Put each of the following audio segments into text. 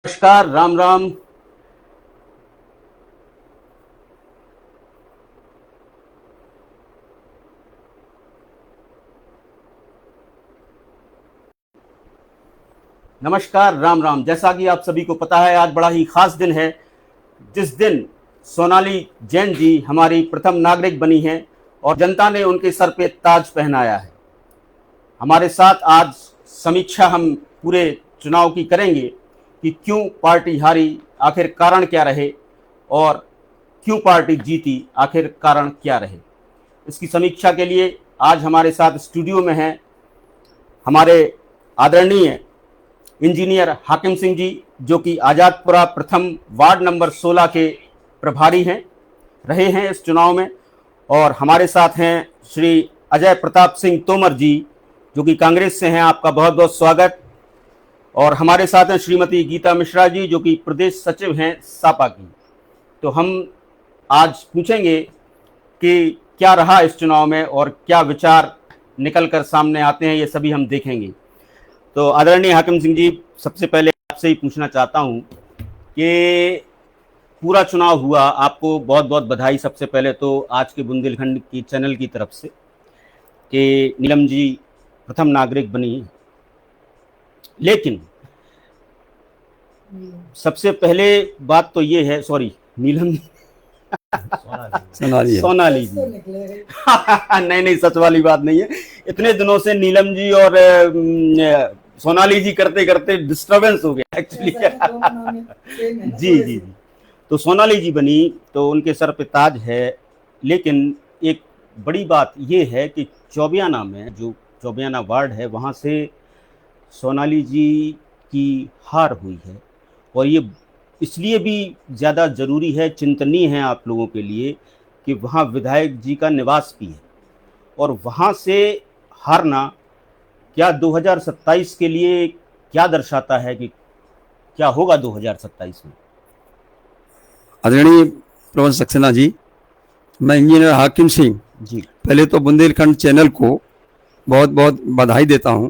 नमस्कार, राम राम। नमस्कार, राम राम। जैसा कि आप सभी को पता है, आज बड़ा ही खास दिन है, जिस दिन सोनाली जैन जी हमारी प्रथम नागरिक बनी हैं और जनता ने उनके सर पे ताज पहनाया है। हमारे साथ आज समीक्षा हम पूरे चुनाव की करेंगे कि क्यों पार्टी हारी, आखिर कारण क्या रहे, और क्यों पार्टी जीती, आखिर कारण क्या रहे। इसकी समीक्षा के लिए आज हमारे साथ स्टूडियो में हैं हमारे आदरणीय इंजीनियर हाकिम सिंह जी, जो कि आज़ादपुरा प्रथम वार्ड नंबर 16 के प्रभारी रहे हैं इस चुनाव में। और हमारे साथ हैं श्री अजय प्रताप सिंह तोमर जी, जो कि कांग्रेस से हैं। आपका बहुत बहुत स्वागत। और हमारे साथ हैं श्रीमती गीता मिश्रा जी, जो कि प्रदेश सचिव हैं सापा की। तो हम आज पूछेंगे कि क्या रहा इस चुनाव में और क्या विचार निकल कर सामने आते हैं, ये सभी हम देखेंगे। तो आदरणीय हाकिम सिंह जी, सबसे पहले आपसे ही पूछना चाहता हूं कि पूरा चुनाव हुआ, आपको बहुत बहुत बधाई सबसे पहले तो आज के बुंदेलखंड की चैनल की तरफ से कि नीलम जी प्रथम नागरिक बनी। लेकिन सबसे पहले बात तो ये है, सॉरी, नीलम सोनाली जी नहीं, सच वाली बात नहीं है। इतने दिनों से नीलम जी और सोनाली जी करते करते डिस्टर्बेंस हो गया एक्चुअली। जी जी जी। तो सोनाली जी बनी तो उनके सर पे ताज है। लेकिन एक बड़ी बात ये है कि चौबियाना में, जो चौबियाना वार्ड है, वहाँ से सोनाली जी की हार हुई है। और ये इसलिए भी ज़्यादा ज़रूरी है, चिंतनीय है आप लोगों के लिए, कि वहाँ विधायक जी का निवास भी है। और वहाँ से हारना क्या 2027 के लिए क्या दर्शाता है, कि क्या होगा 2027 में? आदरणीय प्रवंश सक्सेना जी, मैं इंजीनियर हाकिम सिंह जी पहले तो बुंदेलखंड चैनल को बहुत बहुत बधाई देता हूं,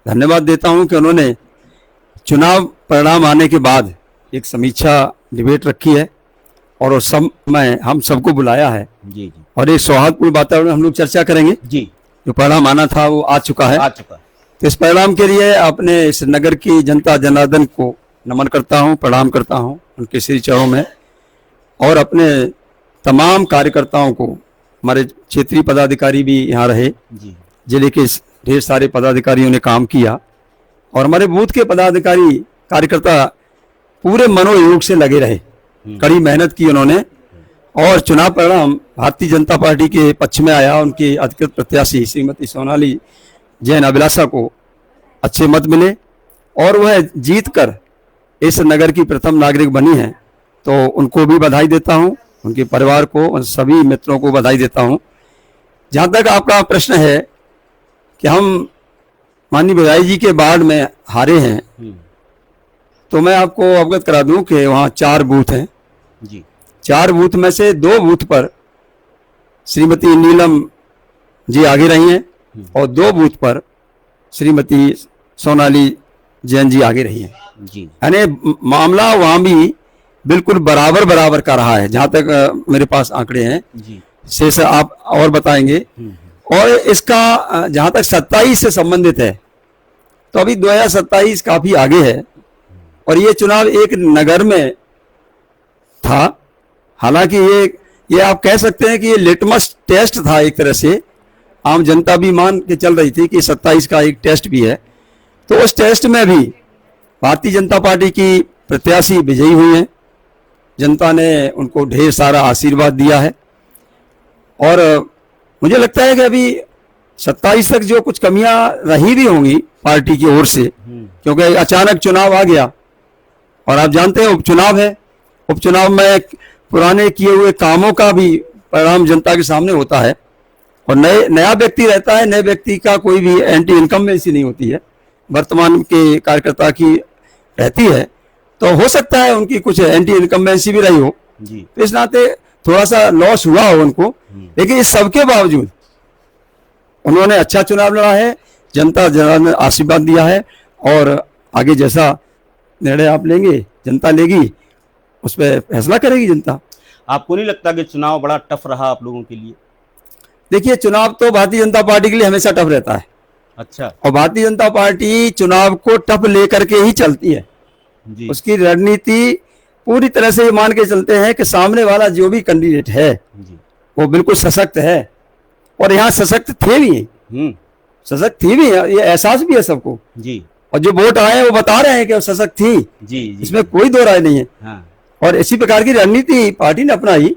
धन्यवाद देता हूं कि उन्होंने चुनाव परिणाम आने के बाद एक समीक्षा डिबेट रखी है और उस समय हम सबको बुलाया है। जी जी। और एक सौहार्दपूर्ण वातावरण हम लोग चर्चा करेंगे। जी। जो परिणाम आना था वो आ चुका है। तो इस परिणाम के लिए अपने इस नगर की जनता जनार्दन को नमन करता हूँ, प्रणाम करता हूँ उनके श्री चरणों में। और अपने तमाम कार्यकर्ताओं को, हमारे क्षेत्रीय पदाधिकारी भी यहाँ रहे, जिले के ढेर सारे पदाधिकारियों ने काम किया, और हमारे बूथ के पदाधिकारी कार्यकर्ता पूरे मनोयोग से लगे रहे, कड़ी मेहनत की उन्होंने। और चुनाव परिणाम भारतीय जनता पार्टी के पक्ष में आया। उनकी अधिकृत प्रत्याशी श्रीमती सोनाली जैन अभिलाषा को अच्छे मत मिले और वह जीत कर इस नगर की प्रथम नागरिक बनी है। तो उनको भी बधाई देता हूं, उनके परिवार को, उन सभी मित्रों को बधाई देता हूं। जहां तक आपका प्रश्न है कि हम माननीय विधायक जी के वार्ड में हारे हैं, तो मैं आपको अवगत करा दूं कि वहाँ 4 बूथ हैं जी। 4 बूथ में से 2 बूथ पर श्रीमती नीलम जी आगे रही हैं और 2 बूथ पर श्रीमती सोनाली जैन जी आगे रही हैं जी। यानी मामला वहाँ भी बिल्कुल बराबर बराबर का रहा है, जहाँ तक मेरे पास आंकड़े हैं जी। शेष आप और बताएंगे। और इसका जहाँ तक 27 से संबंधित है, तो अभी 2027 काफी आगे है और ये चुनाव एक नगर में था। हालांकि ये आप कह सकते हैं कि ये लिटमस टेस्ट था एक तरह से। आम जनता भी मान के चल रही थी कि 27 का एक टेस्ट भी है। तो उस टेस्ट में भी भारतीय जनता पार्टी की प्रत्याशी विजयी हुई हैं। जनता ने उनको ढेर सारा आशीर्वाद दिया है और मुझे लगता है कि अभी 27 तक जो कुछ कमियां रही भी होंगी पार्टी की ओर से, क्योंकि अचानक चुनाव आ गया और आप जानते हैं उपचुनाव है। उपचुनाव में पुराने किए हुए कामों का भी परिणाम जनता के सामने होता है और नया व्यक्ति रहता है। नए व्यक्ति का कोई भी एंटी इनकम्बेंसी नहीं होती है, वर्तमान के कार्यकर्ता की रहती है। तो हो सकता है उनकी कुछ एंटी इनकम्बेंसी भी रही हो जी। तो इस नाते थोड़ा सा लॉस हुआ हो उनको, लेकिन इस सबके बावजूद उन्होंने अच्छा चुनाव लड़ा है। जनता जनार्दन ने आशीर्वाद दिया है और आगे जैसा निर्णय आप लेंगे, जनता लेगी, उस पर फैसला करेगी जनता। आपको नहीं लगता कि चुनाव बड़ा टफ रहा आप लोगों के लिए? देखिए, चुनाव तो भारतीय जनता पार्टी के लिए हमेशा टफ रहता है। अच्छा। और भारतीय जनता पार्टी चुनाव को टफ लेकर के ही चलती है जी। उसकी रणनीति पूरी तरह से ये मान के चलते हैं कि सामने वाला जो भी कैंडिडेट है जी। वो बिल्कुल सशक्त है, और यहाँ सशक्त थे भी हैं, सशक्त थी भी है, ये एहसास भी है सबको जी। और जो वोट आए वो बता रहे हैं कि वो सशक्त थी जी, इसमें कोई दो राय नहीं है। हाँ। और इसी प्रकार की रणनीति पार्टी ने अपनाई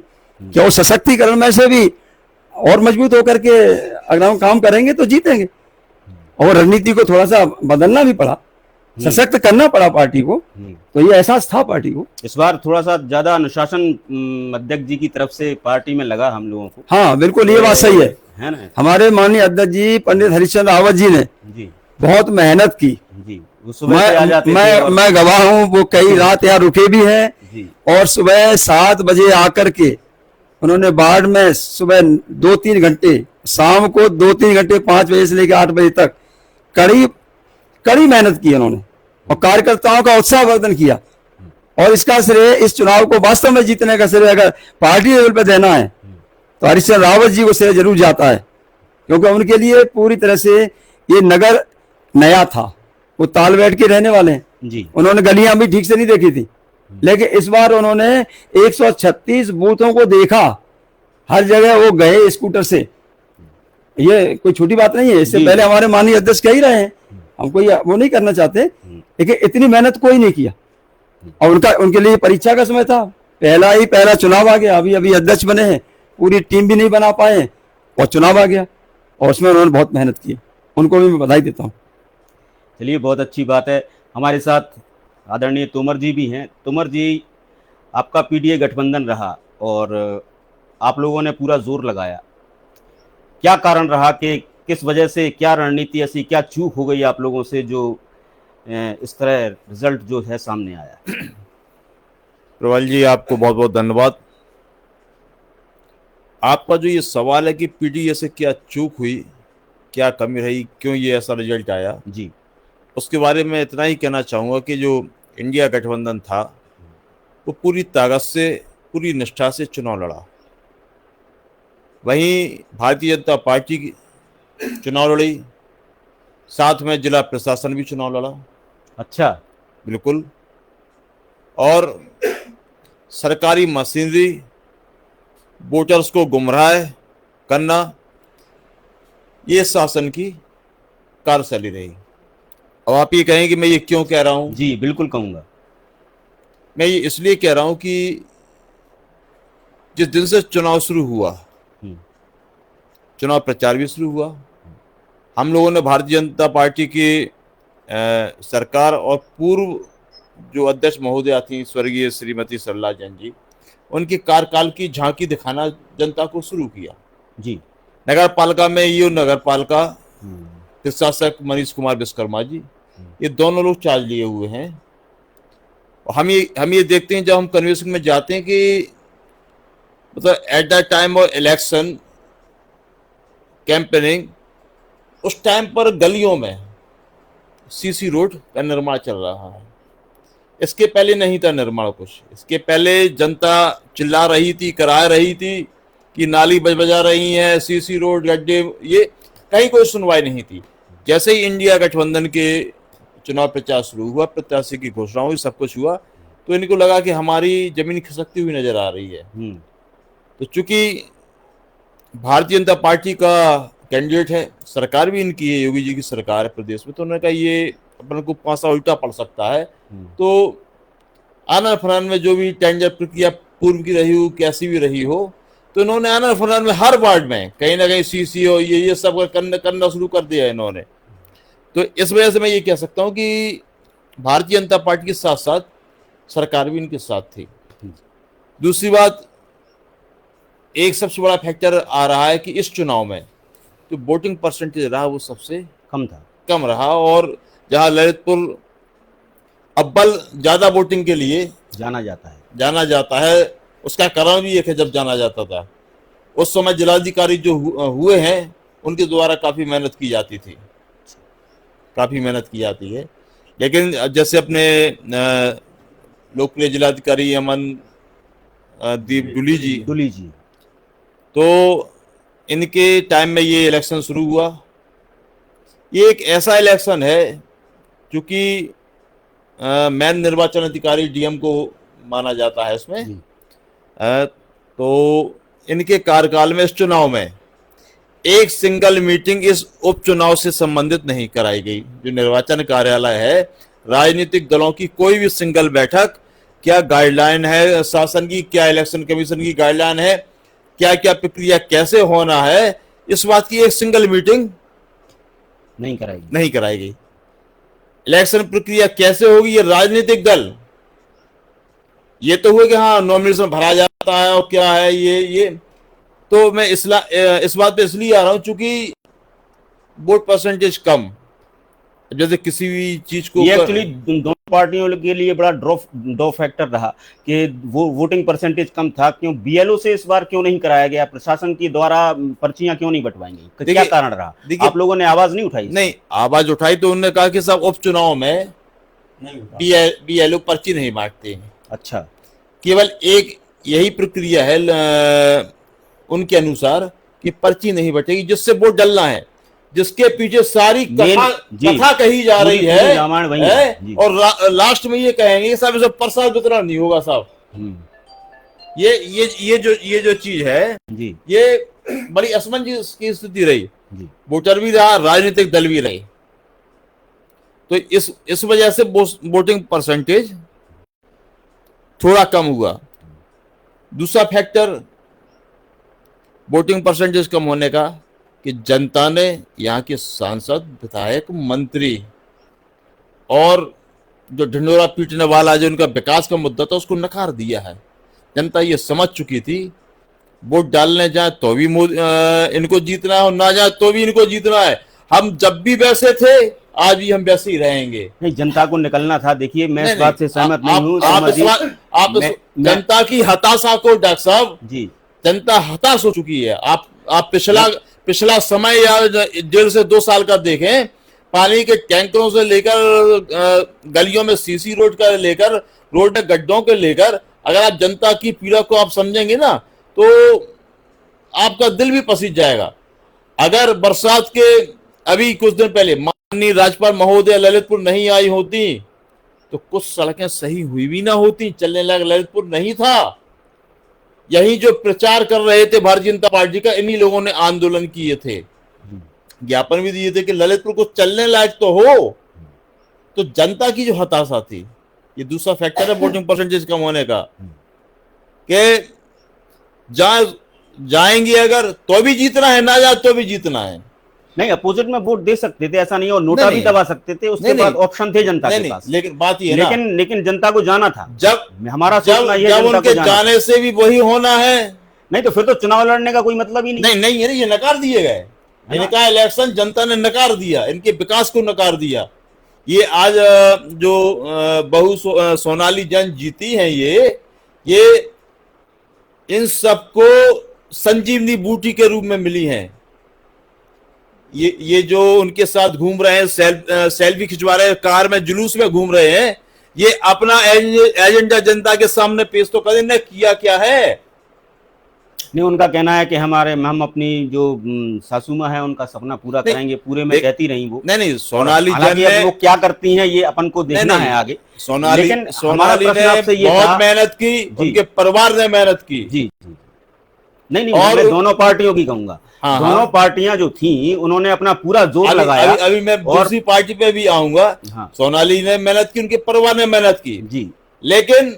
कि वो सशक्तिकरण में से भी और मजबूत होकर के अगर हम काम करेंगे तो जीतेंगे। और रणनीति को थोड़ा सा बदलना भी पड़ा, सशक्त करना पड़ा पार्टी को, तो ये एहसास था पार्टी को। इस बार थोड़ा सा ज्यादा अनुशासन अध्यक्ष जी की तरफ से पार्टी में लगा हम लोगों को। हाँ बिल्कुल, ये बात सही है ना। हमारे माननीय अध्यक्ष जी पंडित हरिश्चंद्र रावत जी ने जी बहुत मेहनत की जी। मैं गवाह हूँ, वो कई रात यहाँ रुके भी हैं और सुबह 7 बजे आकर के उन्होंने बाढ़ में सुबह 2-3 घंटे, शाम को 2-3 घंटे 5 बजे से लेकर 8 बजे तक कड़ी मेहनत की उन्होंने, और कार्यकर्ताओं का उत्साहवर्धन किया। और इसका श्रेय, इस चुनाव को वास्तव में जीतने का श्रेय अगर पार्टी लेवल पर देना है तो हरिश्चंद्र रावत जी को श्रेय जरूर जाता है, क्योंकि उनके लिए पूरी तरह से ये नगर नया था। वो तालबेट के रहने वाले हैं जी। उन्होंने गलियां भी ठीक से नहीं देखी थी, लेकिन इस बार उन्होंने 136 बूथों को देखा, हर जगह वो गए स्कूटर से। ये कोई छोटी बात नहीं है। इससे पहले हमारे माननीय अध्यक्ष कह ही रहे हैं, हम कोई वो नहीं करना चाहते, लेकिन इतनी मेहनत कोई नहीं किया। और उनके लिए परीक्षा का समय था, पहला चुनाव आ गया। अभी अध्यक्ष बने हैं, पूरी टीम भी नहीं बना पाए और चुनाव आ गया, और उसमें उन्होंने बहुत मेहनत की, उनको भी मैं बधाई देता हूँ। चलिए, बहुत अच्छी बात है। हमारे साथ आदरणीय तोमर जी भी हैं। तोमर जी, आपका पीडीए गठबंधन रहा और आप लोगों ने पूरा जोर लगाया, क्या कारण रहा कि किस वजह से, क्या रणनीति ऐसी, क्या चूक हो गई आप लोगों से जो इस तरह रिजल्ट जो है सामने आया? प्रवाल जी, आपको बहुत बहुत धन्यवाद। आपका जो ये सवाल है कि पीडीए से क्या चूक हुई, क्या कमी रही, क्यों ये ऐसा रिजल्ट आया जी, उसके बारे में इतना ही कहना चाहूँगा कि जो इंडिया गठबंधन था वो पूरी ताकत से, पूरी निष्ठा से चुनाव लड़ा। वहीं भारतीय जनता पार्टी की चुनाव लड़ी, साथ में जिला प्रशासन भी चुनाव लड़ा। अच्छा। बिल्कुल। और सरकारी मशीनरी, वोटर्स को गुमराह करना, ये शासन की कार्यशैली रही। अब आप ये कहें कि मैं ये क्यों कह रहा हूं? जी बिल्कुल कहूंगा। मैं ये इसलिए कह रहा हूं कि जिस दिन से चुनाव शुरू हुआ, चुनाव प्रचार भी शुरू हुआ, हम लोगों ने भारतीय जनता पार्टी की सरकार और पूर्व जो अध्यक्ष महोदया थी स्वर्गीय श्रीमती सरला जैन जी, उनके कार्यकाल की झांकी दिखाना जनता को शुरू किया जी। नगर पालिका में ईओ नगर पालिका प्रशासक मनीष कुमार विश्वकर्मा जी, ये दोनों लोग चार्ज लिए हुए हैं। और हम ये देखते हैं जब हम कन्वेंशन में जाते हैं कि मतलब at the time of election campaigning, उस टाइम पर गलियों में सीसी रोड का निर्माण चल रहा है। इसके पहले नहीं था निर्माण कुछ। इसके पहले जनता चिल्ला रही थी, करा रही थी कि नाली बजा रही है, सीसी रोड, गड्ढे, ये कहीं कोई सुनवाई नहीं थी। जैसे ही इंडिया गठबंधन के चुनाव प्रचार शुरू हुआ, प्रत्याशी की घोषणा हुई, सब कुछ हुआ, तो इनको लगा कि हमारी जमीन खिसकती हुई नजर आ रही है। तो चूंकि भारतीय जनता पार्टी का कैंडिडेट है, सरकार भी इनकी है, योगी जी की सरकार है प्रदेश में, तो उन्होंने कहा ये अपन को पासा उल्टा पड़ सकता है। तो आनन फनान में जो भी टेंडर प्रक्रिया पूर्व की रही हो, कैसी भी रही हो, तो इन्होंने आनन फनान में हर वार्ड में कहीं ना कहीं सीसी हो, ये सब करना शुरू कर दिया इन्होंने। तो इस वजह से मैं ये कह सकता हूँ कि भारतीय जनता पार्टी के साथ साथ सरकार भी इनके साथ थी। दूसरी बात, एक सबसे बड़ा फैक्टर आ रहा है कि इस चुनाव में जो वोटिंग परसेंटेज रहा वो सबसे कम रहा, और जहां ललितपुर अव्वल ज्यादा वोटिंग के लिए जाना जाता है, उसका कारण भी एक है। जब जाना जाता था उस समय जिलाधिकारी जो हुए हैं उनके द्वारा काफी मेहनत की जाती थी, काफी मेहनत की जाती है। लेकिन जैसे अपने लोकप्रिय जिलाधिकारी अमन दीप डुली जी, तो इनके टाइम में ये इलेक्शन शुरू हुआ। ये एक ऐसा इलेक्शन है क्योंकि मैन निर्वाचन अधिकारी डीएम को माना जाता है इसमें। तो इनके कार्यकाल में इस चुनाव में एक सिंगल मीटिंग इस उपचुनाव से संबंधित नहीं कराई गई। जो निर्वाचन कार्यालय है, राजनीतिक दलों की कोई भी सिंगल बैठक, क्या गाइडलाइन है शासन की, क्या इलेक्शन कमीशन की गाइडलाइन है, क्या क्या प्रक्रिया कैसे होना है, इस बात की एक सिंगल मीटिंग नहीं कराई गई। इलेक्शन प्रक्रिया कैसे होगी, ये राजनीतिक दल, ये तो हुआ कि हाँ नॉमिनेशन भरा जाता है और क्या है ये। तो मैं इस बात पे इसलिए आ रहा हूं चूंकि वोट परसेंटेज कम, जैसे किसी भी चीज को, ये एक्चुअली दोनों पार्टियों के लिए बड़ा ड्रॉ फैक्टर रहा कि वो वोटिंग परसेंटेज कम था। क्यों बीएलओ से इस बार क्यों नहीं कराया गया, प्रशासन के द्वारा पर्चियां क्यों नहीं बंटवाएंगी, क्या कारण रहा? आप लोगों ने आवाज नहीं उठाई? नहीं, आवाज उठाई तो उन्होंने कहा कि सब उपचुनाव में बीएलओ पर्ची नहीं बांटते हैं। अच्छा, केवल एक यही प्रक्रिया है उनके अनुसार कि पर्ची नहीं बटेगी, जिससे वोट डलना है, जिसके पीछे सारी कथा कही जा रही है और लास्ट में ये कहेंगे साहब सब प्रसाद वितरण नहीं होगा साहब। ये जो चीज है जी, ये बड़ी असमंजस की स्थिति रही। वोटर भी रहा, राजनीतिक दल भी रहे। तो इस वजह से वोटिंग परसेंटेज थोड़ा कम हुआ। दूसरा फैक्टर वोटिंग परसेंटेज कम होने का कि जनता ने यहाँ के सांसद, विधायक, मंत्री और जो ढिंडोरा पीटने वाला जो उनका विकास का मुद्दा था उसको नकार दिया है। जनता ये समझ चुकी थी वोट डालने जाए तो भी इनको जीतना है और ना जाए तो भी इनको जीतना है। हम जब भी वैसे थे आज भी हम वैसे ही रहेंगे। नहीं, जनता को निकलना था। देखिए, मैं इस बात से सहमत नहीं हूँ। आप जनता की हताशा को, डॉक्टर साहब जी, जनता हताश हो चुकी है। आप पिछला समय या 1.5 से 2 साल का देखें, पानी के टैंकरों से लेकर गलियों में सीसी रोड का लेकर रोड में गड्ढों के लेकर, अगर आप जनता की पीड़ा को आप समझेंगे ना तो आपका दिल भी पसीज जाएगा। अगर बरसात के अभी कुछ दिन पहले माननीय राज्यपाल महोदय ललितपुर नहीं आई होती तो कुछ सड़कें सही हुई भी ना होती, चलने लायक ललितपुर नहीं था। यही जो प्रचार कर रहे थे भारतीय जनता पार्टी का, इन्हीं लोगों ने आंदोलन किए थे, ज्ञापन भी दिए थे कि ललितपुर को चलने लायक तो हो। तो जनता की जो हताशा थी, ये दूसरा फैक्टर है वोटिंग परसेंटेज कम होने का, कि जाएंगे अगर तो भी जीतना है, ना जाए तो भी जीतना है। नहीं, अपोजिट में वोट दे सकते थे, ऐसा नहीं, और नोटा भी दबा सकते थे। उसके बाद ऑप्शन थे जनता के पास। लेकिन बात ये है लेकिन जनता को जाना था। जब हमारा जब उनके जाने से भी वही होना है, नहीं तो फिर तो चुनाव लड़ने का कोई मतलब ही नहीं। नहीं, ये नकार दिए गए। इनका इलेक्शन जनता ने नकार दिया, इनके विकास को नकार दिया। ये आज जो बहू सोनाली जैन जीती हैं, ये इन सबको संजीवनी बूटी के रूप में मिली हैं। ये जो उनके साथ घूम रहे हैं, सेल्फी खिंचवा रहे हैं, कार में जुलूस में घूम रहे हैं, ये अपना एजेंडा जनता के सामने पेश तो करें, न किया क्या है। नहीं, उनका कहना है कि हम अपनी जो सासू माँ है उनका सपना पूरा करेंगे, पूरे में कहती रही वो। नहीं, सोनाली जैन वो क्या करती हैं ये अपन को देखना है आगे। सोनाली ने बहुत मेहनत की, उनके परिवार ने मेहनत की। जी, नहीं, मैं दोनों पार्टियों की कहूंगा। दोनों पार्टियां जो थी उन्होंने अपना पूरा जोर लगाया। अभी मैं दूसरी पार्टी पे भी आऊंगा। सोनाली ने मेहनत की, उनके परिवार ने मेहनत की जी, लेकिन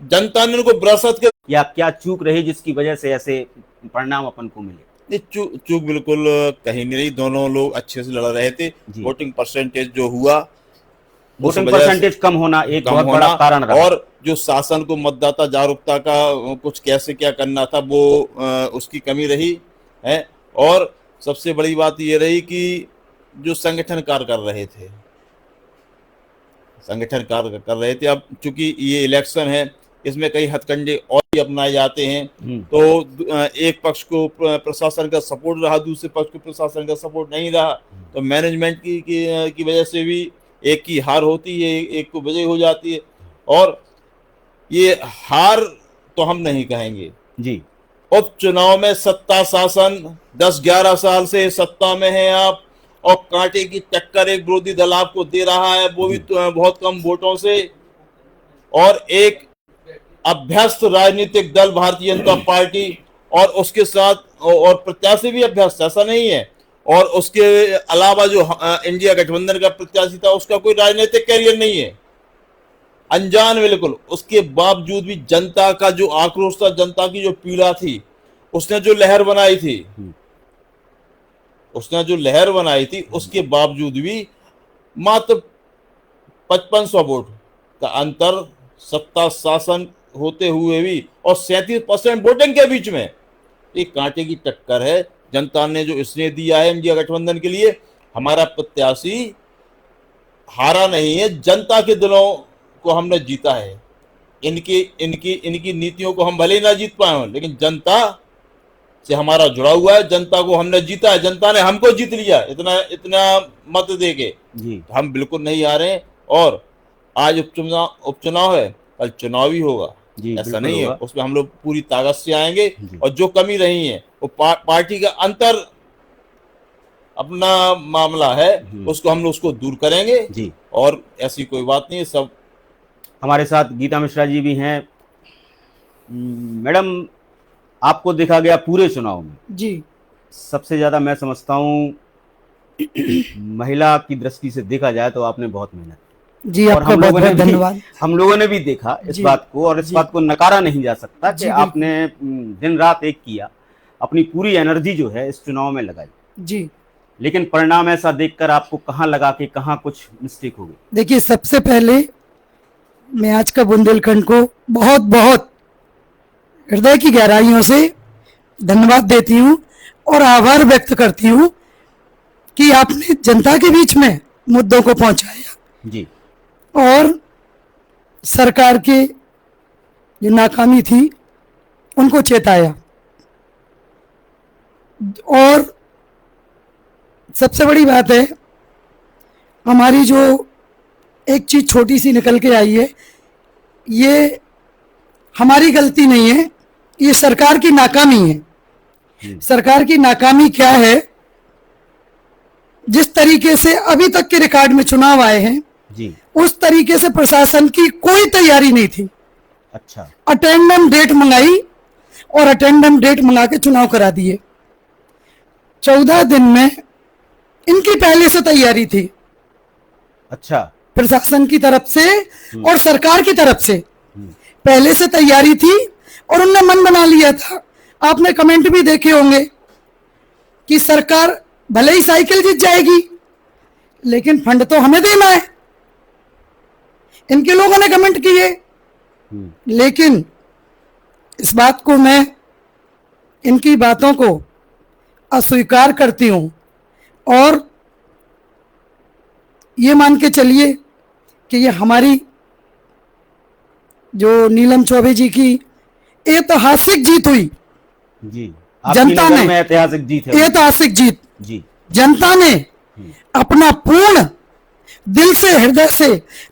जनता ने उनको विरासत के या क्या चूक रही जिसकी वजह से ऐसे परिणाम अपन को मिले? चूक बिल्कुल कहीं नहीं, दोनों लोग अच्छे से लड़ रहे थे। वोटिंग परसेंटेज जो हुआ, वोटिंग परसेंटेज कम होना एक बहुत बड़ा कारण रहा। और जो शासन को मतदाता जागरूकता का कुछ कैसे क्या करना था वो उसकी कमी रही है। और सबसे बड़ी बात ये रही कि जो संगठन कार्य कर रहे थे, अब चूंकि ये इलेक्शन है, इसमें कई हथकंडे और भी अपनाए जाते हैं। तो एक पक्ष को प्रशासन का सपोर्ट रहा, दूसरे पक्ष को प्रशासन का सपोर्ट नहीं रहा, तो मैनेजमेंट की वजह से भी एक की हार होती है, एक को विजय हो जाती है। और ये हार तो हम नहीं कहेंगे जी। उपचुनाव में सत्ता शासन 10-11 साल से सत्ता में है आप, और कांटे की टक्कर एक विरोधी दल आपको दे रहा है, वो भी तो बहुत कम वोटों से, और एक अभ्यस्त राजनीतिक दल भारतीय जनता पार्टी और उसके साथ और प्रत्याशी भी अभ्यस्त, ऐसा नहीं है, और उसके अलावा जो इंडिया गठबंधन का प्रत्याशी था उसका कोई राजनीतिक कैरियर नहीं है, अनजान बिल्कुल। उसके बावजूद भी जनता का जो आक्रोश था, जनता की जो पीड़ा थी, उसने जो लहर बनाई थी, उसके बावजूद भी मात्र 5500 वोट का अंतर सत्ता शासन होते हुए भी, और 37% वोटिंग के बीच में एक कांटे की टक्कर है। जनता ने जो स्नेह दिया है इंडिया गठबंधन के लिए, हमारा प्रत्याशी हारा नहीं है, जनता के दिलों को हमने जीता है। इनकी नीतियों को हम भले ही ना जीत पाए हों, लेकिन जनता से हमारा जुड़ा हुआ है, जनता को हमने जीता है, जनता ने हमको जीत लिया इतना मत देके। हम बिल्कुल नहीं आ रहे हैं, और आज उपचुनाव है, कल चुनाव ही होगा, ऐसा नहीं है, उसमें हम लोग पूरी ताकत से आएंगे, और जो कमी रही है वो पार्टी का अंतर अपना मामला है, उसको हम लोग उसको दूर करेंगे जी। और ऐसी कोई बात नहीं है। सब हमारे साथ गीता मिश्रा जी भी हैं। मैडम, आपको देखा गया पूरे चुनाव में जी, सबसे ज्यादा मैं समझता हूँ महिला की दृष्टि से देखा जाए तो आपने बहुत मेहनत जी, आपका बहुत बहुत धन्यवाद। हम लोगों ने भी देखा इस बात को, और इस बात को नकारा नहीं जा सकता कि आपने दिन रात एक किया, अपनी पूरी एनर्जी जो है इस चुनाव में लगाई जी। लेकिन परिणाम ऐसा देखकर आपको कहाँ लगा कि कहाँ कुछ मिस्टेक हो गई? देखिए, सबसे पहले मैं आज का बुंदेलखंड को बहुत बहुत हृदय की गहराइयों से धन्यवाद देती हूँ और आभार व्यक्त करती हूँ कि आपने जनता के बीच में मुद्दों को पहुंचाया जी, और सरकार के जो नाकामी थी उनको चेताया। और सबसे बड़ी बात है, हमारी जो एक चीज छोटी सी निकल के आई है, ये हमारी गलती नहीं है, ये सरकार की नाकामी है। सरकार की नाकामी क्या है? जिस तरीके से अभी तक के रिकॉर्ड में चुनाव आए हैं जी, उस तरीके से प्रशासन की कोई तैयारी नहीं थी। अच्छा, अटेंडम डेट मंगाई और अटेंडम डेट मंगा के चुनाव करा दिए। 14 दिन में इनकी पहले से तैयारी थी, अच्छा, प्रशासन की तरफ से और सरकार की तरफ से पहले से तैयारी थी, और उनने मन बना लिया था। आपने कमेंट भी देखे होंगे कि सरकार भले ही साइकिल जीत जाएगी लेकिन फंड तो हमें देना है, इनके लोगों ने कमेंट किए। लेकिन इस बात को मैं, इनकी बातों को अस्वीकार करती हूं, और ये मान के चलिए कि ये हमारी जो नीलम चौबे जी की ऐतिहासिक जीत हुई जी, जनता ने, ऐतिहासिक जीत है, ऐतिहासिक जीत जी, जनता ने अपना पूर्ण दिल से, हृदय से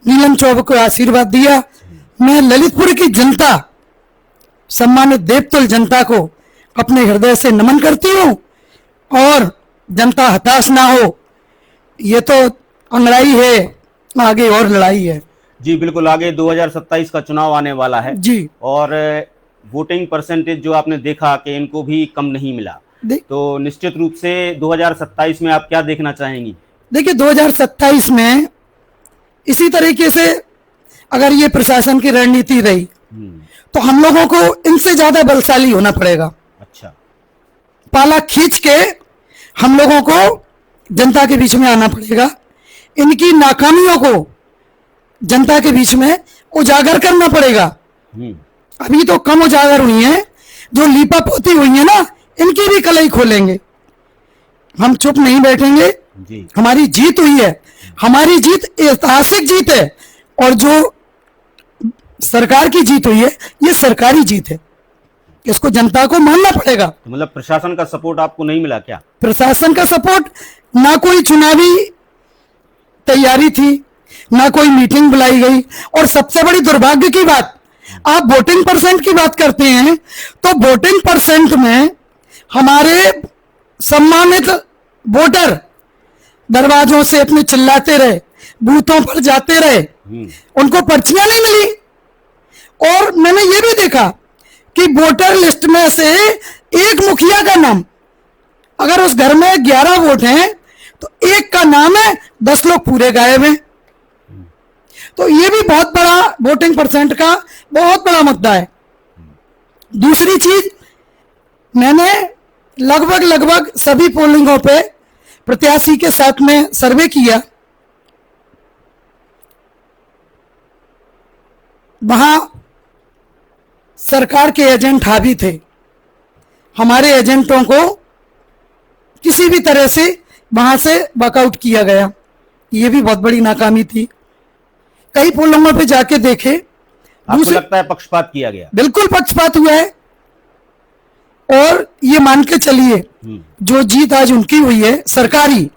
नीलम चौबे को आशीर्वाद दिया। मैं ललितपुर की जनता, सम्मानित देवतुल जनता को अपने हृदय से नमन करती हूं, और जनता हताश ना हो, ये तो अंगड़ाई है, आगे और लड़ाई है जी। बिल्कुल, आगे 2027 का चुनाव आने वाला है जी, और वोटिंग परसेंटेज जो आपने देखा कि इनको भी कम नहीं मिला, तो निश्चित रूप से 2027 में आप क्या देखना चाहेंगी? देखिए, 2027 में इसी तरीके से अगर ये प्रशासन की रणनीति रही तो हम लोगों को इनसे ज्यादा बलशाली होना पड़ेगा। अच्छा, पाला खींच के हम लोगों को जनता के बीच में आना पड़ेगा, इनकी नाकामियों को जनता के बीच में उजागर करना पड़ेगा। अभी तो कम उजागर हुई हैं, जो लीपा पोती हुई है ना, इनकी भी कलई खोलेंगे। हम चुप नहीं बैठेंगे जी। हमारी जीत हुई है, हमारी जीत ऐतिहासिक जीत है, और जो सरकार की जीत हुई है ये सरकारी जीत है, इसको जनता को मानना पड़ेगा। तो मतलब प्रशासन का सपोर्ट आपको नहीं मिला क्या? प्रशासन का सपोर्ट ना, कोई चुनावी तैयारी थी, ना कोई मीटिंग बुलाई गई। और सबसे बड़ी दुर्भाग्य की बात, आप वोटिंग परसेंट की बात करते हैं तो वोटिंग परसेंट में हमारे सम्मानित वोटर दरवाजों से अपने चिल्लाते रहे, बूथों पर जाते रहे, उनको पर्चियां नहीं मिली। और मैंने ये भी देखा कि वोटर लिस्ट में से एक मुखिया का नाम, अगर उस घर में 11 वोट हैं तो एक का नाम है, 10 लोग पूरे गायब हैं। तो ये भी बहुत बड़ा वोटिंग परसेंट का बहुत बड़ा मुद्दा है। दूसरी चीज, मैंने लगभग सभी पोलिंगों पे प्रत्याशी के साथ में सर्वे किया। वहां सरकार के एजेंट हावी थे। हमारे एजेंटों को किसी भी तरह से वहां से वॉकआउट किया गया। ये भी बहुत बड़ी नाकामी थी। कई पोलिंगों पे जाके देखे, आपको लगता है पक्षपात किया गया? बिल्कुल पक्षपात हुआ है। और ये मान के चलिए जो जीत आज उनकी हुई है सरकारी,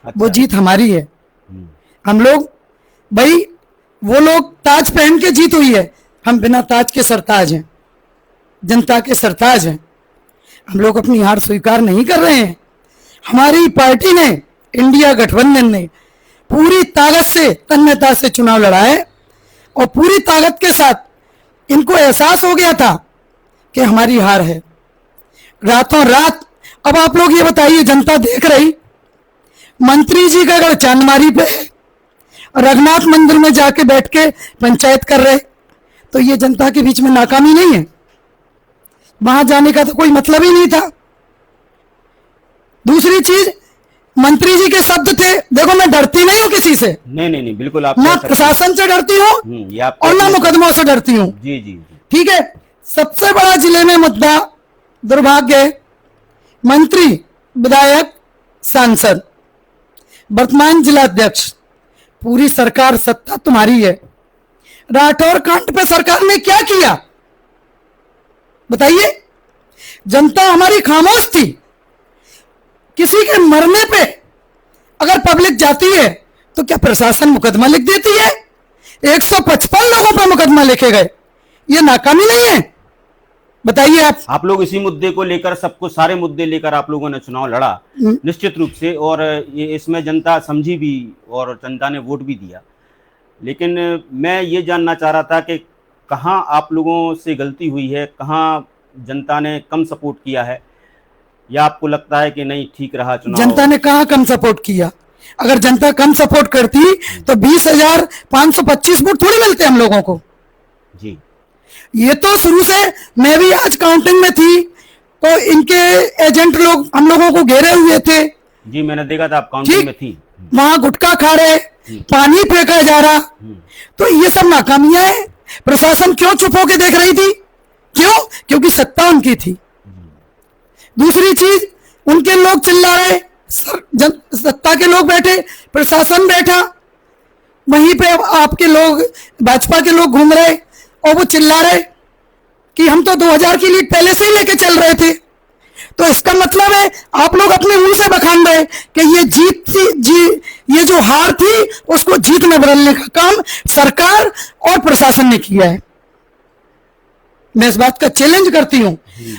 वो जीत हमारी है। हम लोग भाई, वो लोग ताज पहन के जीत हुई है, हम बिना ताज के सरताज हैं, जनता के सरताज हैं। हम लोग अपनी हार स्वीकार नहीं कर रहे हैं। हमारी पार्टी ने, इंडिया गठबंधन ने पूरी ताकत से, तन्मयता से चुनाव लड़ा है और पूरी ताकत के साथ इनको एहसास हो गया था कि हमारी हार है। रातों रात, अब आप लोग ये बताइए, जनता देख रही, मंत्री जी का अगर चांदमारी पे है, रघुनाथ मंदिर में जाके बैठ के पंचायत कर रहे, तो ये जनता के बीच में नाकामी नहीं है? वहां जाने का तो कोई मतलब ही नहीं था। दूसरी चीज, मंत्री जी के शब्द थे, देखो मैं डरती नहीं हूं किसी से, नहीं, बिल्कुल आप ना प्रशासन से डरती हूं और ना मुकदमों से डरती हूं। जी। ठीक है। सबसे बड़ा जिले में मुद्दा दुर्भाग्य है, मंत्री, विधायक, सांसद, वर्तमान जिलाध्यक्ष, पूरी सरकार, सत्ता तुम्हारी है। राठौर कांड पे सरकार ने क्या किया बताइए? जनता हमारी खामोश थी। किसी के मरने पे अगर पब्लिक जाती है तो क्या प्रशासन मुकदमा लिख देती है? 155 लोगों पर मुकदमा लिखे गए, ये नाकामी नहीं है? बताइए आप लोग इसी मुद्दे को लेकर, सबको सारे मुद्दे लेकर आप लोगों ने चुनाव लड़ा निश्चित रूप से, और ये इसमें जनता समझी भी और जनता ने वोट भी दिया। लेकिन मैं ये जानना चाह रहा था कि कहाँ आप लोगों से गलती हुई है, कहाँ जनता ने कम सपोर्ट किया है, या आपको लगता है कि नहीं ठीक रहा चुनाव? जनता ने कहाँ कम सपोर्ट किया? अगर जनता कम सपोर्ट करती तो 20,525 वोट थोड़ी मिलते हम लोगों को। जी, ये तो शुरू से, मैं भी आज काउंटिंग में थी तो इनके एजेंट लोग हम लोगों को घेरे हुए थे। जी, मैंने देखा था आप काउंटिंग में थी। वहां गुटखा खा रहे, पानी फेंका जा रहा, तो ये सब नाकामियां हैं। प्रशासन क्यों चुप होकर देख रही थी? क्यों? क्योंकि सत्ता उनकी थी। दूसरी चीज, उनके लोग चिल्ला रहे, सत्ता के लोग बैठे, प्रशासन बैठा, वहीं पे आपके लोग, भाजपा के लोग घूम रहे और वो चिल्ला रहे कि हम तो 2000 की लीड पहले से ही लेके चल रहे थे। तो इसका मतलब है आप लोग अपने मुंह से बखान रहे कि ये जीत थी, ये जो हार थी उसको जीत में बदलने का काम सरकार और प्रशासन ने किया है। मैं इस बात का चैलेंज करती हूं।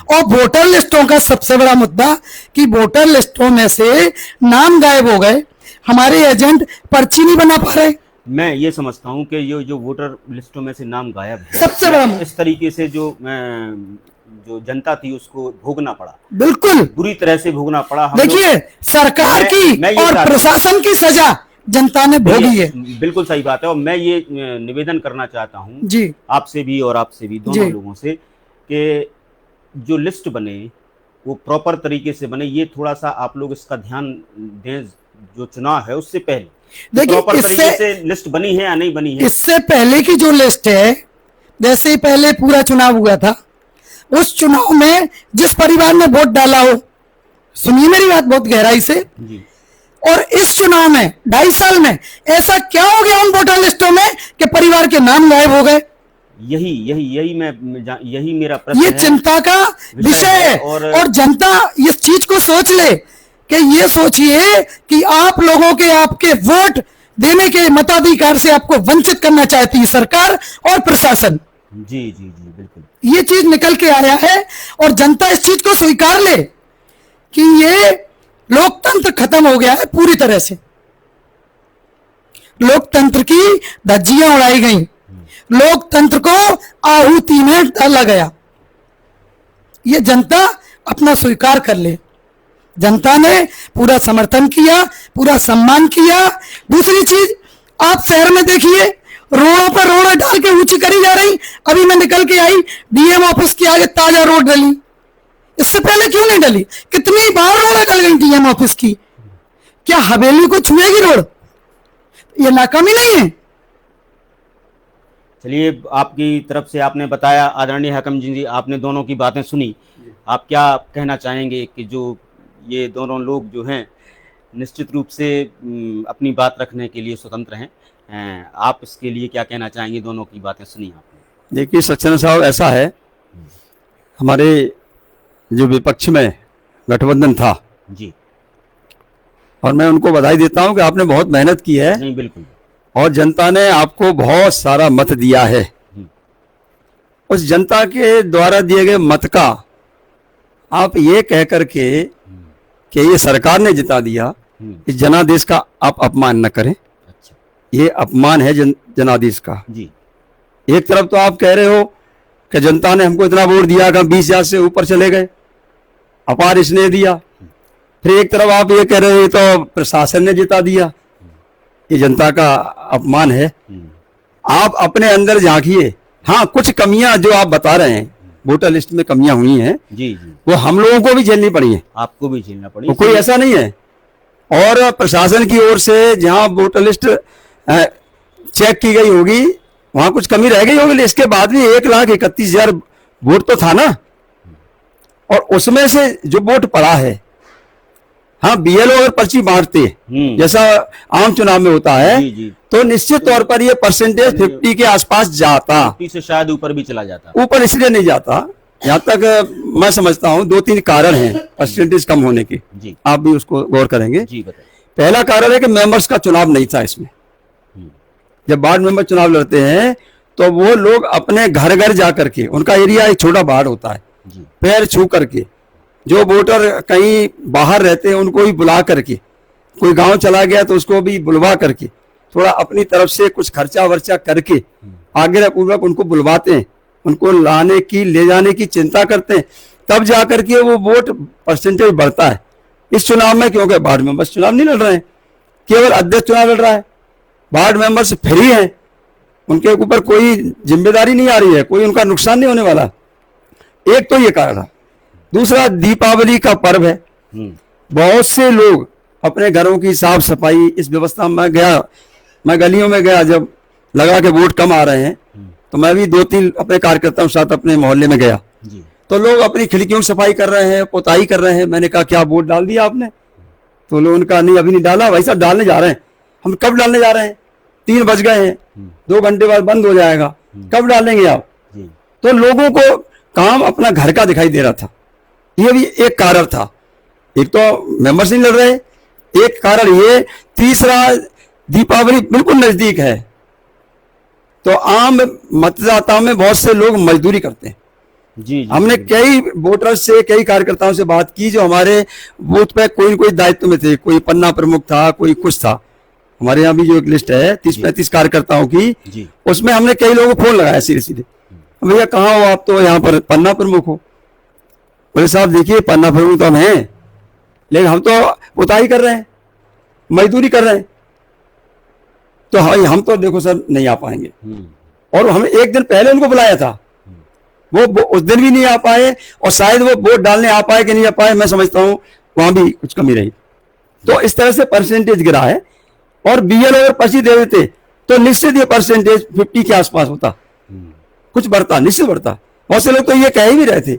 और वोटर लिस्टों का सबसे बड़ा मुद्दा कि वोटर लिस्टों में से नाम गायब हो गए, हमारे एजेंट पर्ची नहीं बना पा रहे। मैं ये समझता हूं कि ये जो वोटर लिस्टों में से नाम गायब है, सबसे बड़ा इस तरीके से जो जनता थी उसको भोगना पड़ा, बिल्कुल बुरी तरह से भोगना पड़ा। देखिए, सरकार की और प्रशासन की सजा जनता ने भोगी है। बिल्कुल सही बात है। और मैं ये निवेदन करना चाहता हूं जी, आपसे भी और आपसे भी, दोनों लोगों से, कि जो लिस्ट बने वो प्रॉपर तरीके से बने। ये थोड़ा सा आप लोग इसका ध्यान दें, जो चुनाव है उससे पहले देखिए प्रॉपर तरीके से लिस्ट बनी है या नहीं बनी है। इससे पहले की जो लिस्ट है, जैसे पहले पूरा चुनाव हुआ था, उस चुनाव में जिस परिवार ने वोट डाला हो, सुनिए मेरी बात बहुत गहराई से जी, और इस चुनाव में 2.5 साल में ऐसा क्या हो गया उन वोटर लिस्टों में कि परिवार के नाम गायब हो गए? यही मेरा प्रश्न ये चिंता का विषय है। और जनता इस चीज को सोच ले कि ये सोचिए कि आप लोगों के, आपके वोट देने के मताधिकार से आपको वंचित करना चाहती है सरकार और प्रशासन। जी जी जी बिल्कुल। ये चीज निकल के आया है और जनता इस चीज को स्वीकार ले कि ये लोकतंत्र खत्म हो गया है पूरी तरह से। लोकतंत्र की धज्जियां उड़ाई गई, लोकतंत्र को आहुति में डाला गया। ये जनता अपना स्वीकार कर ले। जनता ने पूरा समर्थन किया, पूरा सम्मान किया। दूसरी चीज, आप शहर में देखिए, रोडों पर रोडें डाल के ऊंची करी जा रही। अभी मैं निकल के आई, डीएम ऑफिस के आगे ताजा रोड डली। इससे पहले क्यों नहीं डली? कितनी बार रोडें डल गई डीएम ऑफिस की। क्या हवेली को छुएगी रोड? ये नाकामी नहीं है? चलिए, आपकी तरफ से आपने बताया। आदरणीय हाकिम जी, आपने दोनों की बातें सुनी। आप क्या कहना चाहेंगे कि जो ये दोनों लोग जो हैं निश्चित रूप से अपनी बात रखने के लिए स्वतंत्र हैं, आप इसके लिए क्या कहना चाहेंगे? दोनों की बातें सुनी आपने। देखिए सक्सेना साहब, ऐसा है, हमारे जो विपक्ष में गठबंधन था जी, और मैं उनको बधाई देता हूं कि आपने बहुत मेहनत की है। नहीं बिल्कुल। और जनता ने आपको बहुत सारा मत दिया है। उस जनता के द्वारा दिए गए मत का आप ये कह करके कि ये सरकार ने जिता दिया, इस जनादेश का आप अपमान न करें। अच्छा। ये अपमान है जनादेश का जी। एक तरफ तो आप कह रहे हो कि जनता ने हमको इतना वोट दिया कि हम 20,000 से ऊपर चले गए, अपार स्नेह दिया। फिर एक तरफ आप ये कह रहे हो तो प्रशासन ने जिता दिया, ये जनता का अपमान है। आप अपने अंदर झांकिए। हाँ, कुछ कमियां जो आप बता रहे हैं, वोटर लिस्ट में कमियां हुई हैं, जी जी, वो हम लोगों को भी झेलनी पड़ी है, आपको भी झेलना पड़ी। वो कोई ऐसा नहीं है। और प्रशासन की ओर से जहां वोटर लिस्ट चेक की गई होगी वहां कुछ कमी रह गई होगी, इसके बाद भी 1,31,000 वोट तो था ना। और उसमें से जो वोट पड़ा है, हाँ, बीएलओ अगर पर्ची बांटते जैसा आम चुनाव में होता है, जी जी, तो निश्चित तौर पर ये परसेंटेज 50 के आसपास जाता, 50 से शायद ऊपर भी चला जाता। ऊपर इसलिए नहीं जाता, यहाँ तक मैं समझता हूँ 2-3 कारण हैं परसेंटेज कम होने के। जी, आप भी उसको गौर करेंगे। जी बताइए। पहला कारण है कि मेंबर्स का चुनाव नहीं था इसमें। जब वार्ड मेंबर चुनाव लड़ते हैं तो वो लोग अपने घर घर जा करके, उनका एरिया एक छोटा वार्ड होता है, जी, पैर छू करके, जो वोटर कहीं बाहर रहते हैं उनको भी बुला करके, कोई गांव चला गया तो उसको भी बुलवा करके, थोड़ा अपनी तरफ से कुछ खर्चा वर्चा करके आग्रह पूर्वक उनको बुलवाते हैं, उनको लाने की ले जाने की चिंता करते हैं, तब जा करके वो वोट परसेंटेज बढ़ता है। इस चुनाव में क्योंकि वार्ड मेंबर चुनाव नहीं लड़ रहे हैं, केवल अध्यक्ष चुनाव लड़ रहा है, वार्ड मेंबर्स फ्री हैं, उनके ऊपर कोई जिम्मेदारी नहीं आ रही है, कोई उनका नुकसान नहीं होने वाला। एक तो ये कारण है। दूसरा, दीपावली का पर्व है, बहुत से लोग अपने घरों की साफ सफाई, इस व्यवस्था में गया, मैं गलियों में गया, जब लगा कि वोट कम आ रहे हैं तो मैं भी 2-3 अपने कार्यकर्ताओं के साथ अपने मोहल्ले में गया, तो लोग अपनी खिड़कियों की सफाई कर रहे हैं, पोताई कर रहे हैं। मैंने कहा क्या वोट डाल दिया आपने? तो लोगों ने कहा नहीं, अभी नहीं डाला, भाई साहब डालने जा रहे हैं। हम कब डालने जा रहे हैं? 3 बज गए हैं, 2 घंटे बाद बंद हो जाएगा, कब डालेंगे आप? तो लोगों को काम अपना घर का दिखाई दे रहा था, ये भी एक कारण था। एक तो मेंबर्स नहीं लड़ रहे, एक कारण ये। तीसरा, दीपावली बिल्कुल नजदीक है, तो आम मतदाताओं में बहुत से लोग मजदूरी करते हैं। जी, हमने कई वोटर्स से, कई कार्यकर्ताओं से बात की जो हमारे बूथ पे कोई न कोई दायित्व में थे, कोई पन्ना प्रमुख था, कोई कुछ था। हमारे यहाँ भी जो एक लिस्ट है 30-35 कार्यकर्ताओं की, उसमें हमने कई लोगों को फोन लगाया सीधे सीधे, भैया कहाँ हो आप? तो यहाँ पर पन्ना प्रमुख हो। बोले साहब देखिए, पन्ना प्रमुख तो हम हैं, लेकिन हम तो पोताई कर रहे हैं, मजदूरी कर रहे हैं, तो हम तो देखो सर नहीं आ पाएंगे। और हमने एक दिन पहले उनको बुलाया था, वो उस दिन भी नहीं आ पाए, और शायद वो वोट डालने आ पाए कि नहीं आ पाए, मैं समझता हूँ वहां भी कुछ कमी रही। तो इस तरह से परसेंटेज गिरा है। और बीएलओ अगर पर्ची दे देते तो निश्चित ये परसेंटेज 50 के आसपास होता, कुछ बढ़ता, निश्चित बढ़ता। बहुत से लोग तो ये कह ही भी रहे थे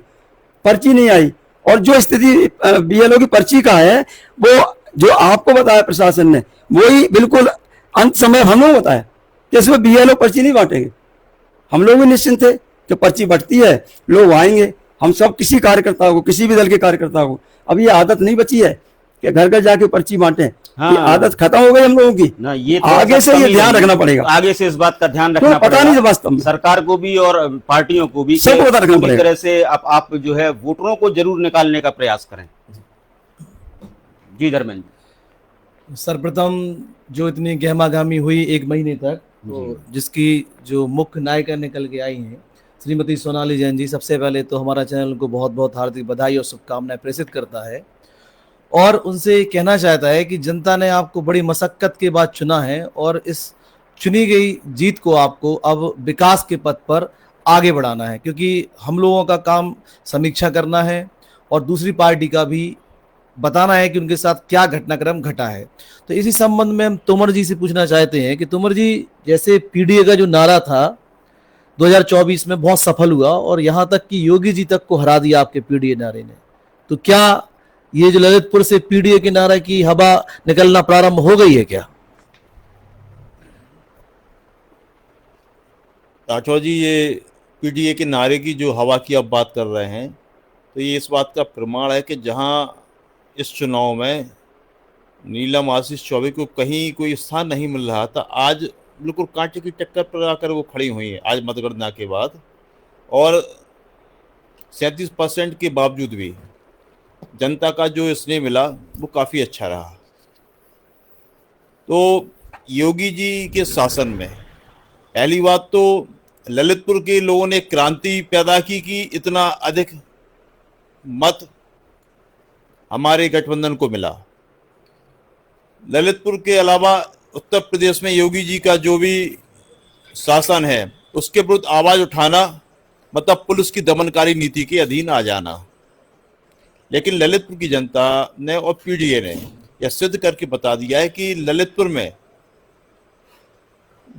पर्ची नहीं आई। और जो स्थिति बीएलओ की पर्ची का है, वो जो आपको बताया प्रशासन ने, वही बिल्कुल अंत समय हम लोग बताया कि इसमें बीएलओ पर्ची नहीं बांटेंगे। हम लोग भी निश्चिंत थे कि पर्ची बढ़ती है, लोग आएंगे। हम सब किसी कार्यकर्ता को, किसी भी दल के कार्यकर्ता को, अब ये आदत नहीं बची है कि घर घर जाके पर्ची बांटे। हाँ। ये आदत खत्म हो गई हम लोगों की ना, ये आगे से ये ध्यान रखना पड़ेगा। आगे से इस बात का ध्यान रखना पता पड़ेगा, नहीं वास्तव में सरकार को भी और पार्टियों को भी, सबको पता रखना पूरी पड़ेगा। तरह से आप जो है वोटरों को जरूर निकालने का प्रयास करें। जी धर्मेंद्र। सर्वप्रथम जो इतनी गहमागामी हुई 1 महीने तक, तो जिसकी जो मुख्य नायिका निकल के आई हैं श्रीमती सोनाली जैन जी, सबसे पहले तो हमारा चैनल को बहुत बहुत हार्दिक बधाई और शुभकामनाएं प्रेषित करता है और उनसे कहना चाहता है कि जनता ने आपको बड़ी मशक्कत के बाद चुना है और इस चुनी गई जीत को आपको अब विकास के पथ पर आगे बढ़ाना है, क्योंकि हम लोगों का काम समीक्षा करना है और दूसरी पार्टी का भी बताना है कि उनके साथ क्या घटनाक्रम घटा है। तो इसी संबंध में हम तोमर जी से पूछना चाहते हैं कि तोमर जी, जैसे पीडीए का जो नारा था 2024 में बहुत सफल हुआ और यहाँ तक कि योगी जी तक को हरा दिया आपके पीडीए नारे ने, तो क्या ये जो ललितपुर से पीडीए के नारे की हवा निकलना प्रारंभ हो गई है क्या? राठौर जी, ये पीडीए के नारे की जो हवा की आप बात कर रहे हैं, तो ये इस बात का प्रमाण है कि जहां इस चुनाव में नीलम आशीष चौबे को कहीं कोई स्थान नहीं मिल रहा था, आज बिल्कुल कांटे की टक्कर पर आकर वो खड़ी हुई है आज मतगणना के बाद, और 37% के बावजूद भी जनता का जो स्नेह मिला वो काफ़ी अच्छा रहा। तो योगी जी के शासन में पहली बात तो ललितपुर के लोगों ने क्रांति पैदा की कि इतना अधिक मत हमारे गठबंधन को मिला। ललितपुर के अलावा उत्तर प्रदेश में योगी जी का जो भी शासन है उसके विरुद्ध आवाज उठाना मतलब पुलिस की दमनकारी नीति के अधीन आ जाना, लेकिन ललितपुर की जनता ने और पीडीए ने यह सिद्ध करके बता दिया है कि ललितपुर में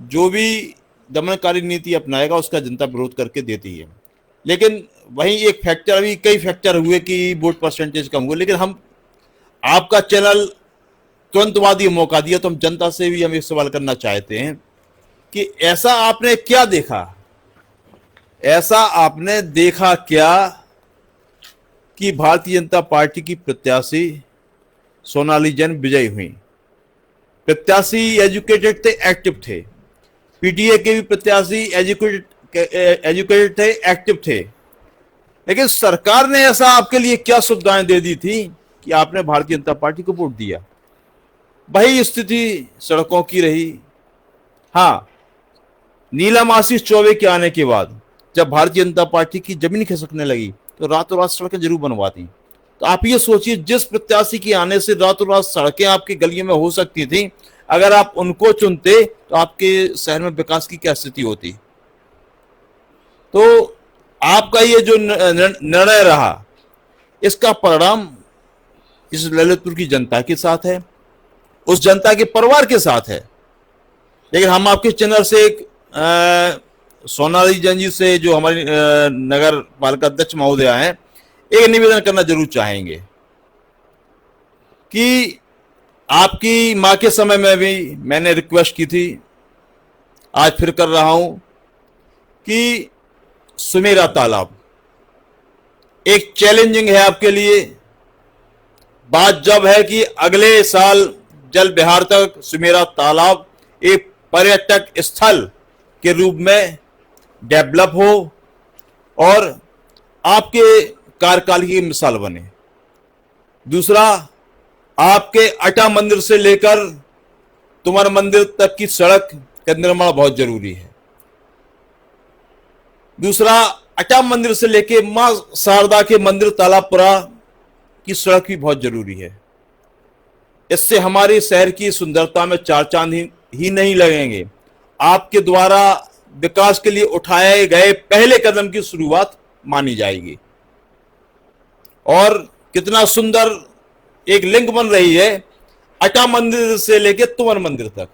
जो भी दमनकारी नीति अपनाएगा उसका जनता विरोध करके देती है। लेकिन वहीं एक फैक्टर, अभी कई फैक्टर हुए कि वोट परसेंटेज कम हुए, लेकिन हम आपका चैनल तुरंतवादी मौका दिया, तो हम जनता से भी हम एक सवाल करना चाहते हैं कि ऐसा आपने क्या देखा, ऐसा आपने देखा क्या कि भारतीय जनता पार्टी की प्रत्याशी सोनाली जैन विजयी हुई। प्रत्याशी एजुकेटेड थे, एक्टिव थे, पीटीए के भी प्रत्याशी एजुकेटेड थे, एक्टिव थे, लेकिन सरकार ने ऐसा आपके लिए क्या सुविधाएं दे दी थी कि आपने भारतीय जनता पार्टी को वोट दिया। वही स्थिति सड़कों की रही। हाँ, नीलम आशीष चौबे के आने के बाद जब भारतीय जनता पार्टी की जमीन खिसकने लगी तो रातों रात सड़कें जरूर बनवाती। तो आप ये सोचिए, जिस प्रत्याशी के आने से रातों रात सड़कें आपकी गलियों में हो सकती थी, अगर आप उनको चुनते तो आपके शहर में विकास की क्या स्थिति होती। तो आपका ये जो निर्णय रहा, इसका परिणाम इस ललितपुर की जनता के साथ है, उस जनता के परिवार के साथ है। लेकिन हम आपके चैनल से एक सोनाली जैन जी से, जो हमारी नगर पालिका अध्यक्ष महोदय हैं, एक निवेदन करना जरूर चाहेंगे कि आपकी मां के समय में भी मैंने रिक्वेस्ट की थी, आज फिर कर रहा हूं कि सुमेरा तालाब एक चैलेंजिंग है आपके लिए। बात जब है कि अगले साल जल विहार तक सुमेरा तालाब एक पर्यटक स्थल के रूप में डेवलप हो और आपके कार्यकाल की मिसाल बने। दूसरा, आपके अटा मंदिर से लेकर तुमर मंदिर तक की सड़क का निर्माण बहुत जरूरी है। दूसरा, अटा मंदिर से लेकर मां शारदा के मंदिर तालाबपुरा की सड़क भी बहुत जरूरी है। इससे हमारे शहर की सुंदरता में चार चांद ही नहीं लगेंगे, आपके द्वारा विकास के लिए उठाए गए पहले कदम की शुरुआत मानी जाएगी। और कितना सुंदर एक लिंक बन रही है अटा मंदिर से लेकर तुमर मंदिर तक।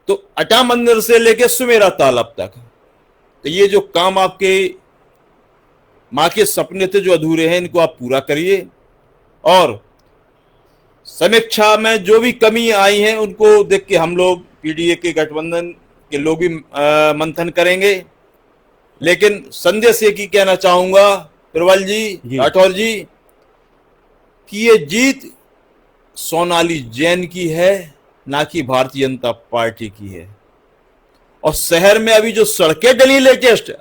तो अटा मंदिर से लेकर सुमेरा तालाब तक, तो ये जो काम आपके मां के सपने थे जो अधूरे हैं, इनको आप पूरा करिए। और समीक्षा में जो भी कमी आई है उनको देख के हम लोग पीडीए के गठबंधन के लोग भी मंथन करेंगे। लेकिन संदेश एक ही कहना चाहूंगा प्रबल जी, राठौर जी, कि ये जीत सोनाली जैन की है, ना कि भारतीय जनता पार्टी की है। और शहर में अभी जो सड़कें डली लेटेस्ट,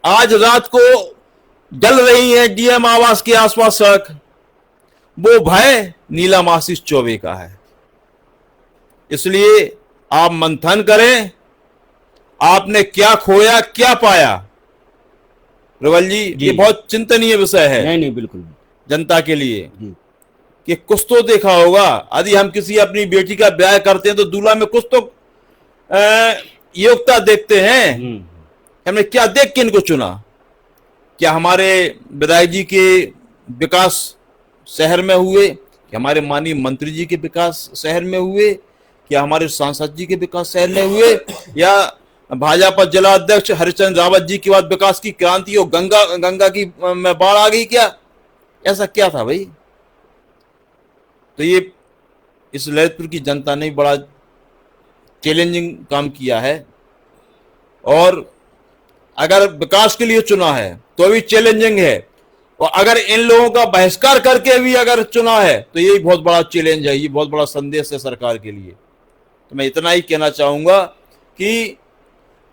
आज रात को डल रही है डीएम आवास के आसपास सड़क, वो भय नीलम आशीष चौबे का है। इसलिए आप मंथन करें, आपने क्या खोया क्या पाया। प्रबल जी, ये बहुत चिंतनीय विषय है। नहीं बिल्कुल जनता के लिए कि कुछ तो देखा होगा। यदि हम किसी अपनी बेटी का ब्याह करते हैं तो दूल्हा में कुछ तो योग्यता देखते हैं। हमने क्या देख के इनको चुना? क्या हमारे विधायक जी के विकास शहर में हुए, क्या हमारे माननीय मंत्री जी के विकास शहर में हुए, क्या हमारे सांसद जी के विकास शहर में हुए, या भाजपा जिला अध्यक्ष हरिचंद्र रावत जी के बाद विकास की क्रांति और गंगा की में बाढ़ आ गई? क्या ऐसा क्या था भाई? तो ये इस ललितपुर की जनता ने बड़ा चैलेंजिंग काम किया है। और अगर विकास के लिए चुना है तो भी चैलेंजिंग है, और अगर इन लोगों का बहिष्कार करके भी अगर चुना है तो ये बहुत बड़ा चैलेंज है, ये बहुत बड़ा संदेश है सरकार के लिए। तो मैं इतना ही कहना चाहूंगा कि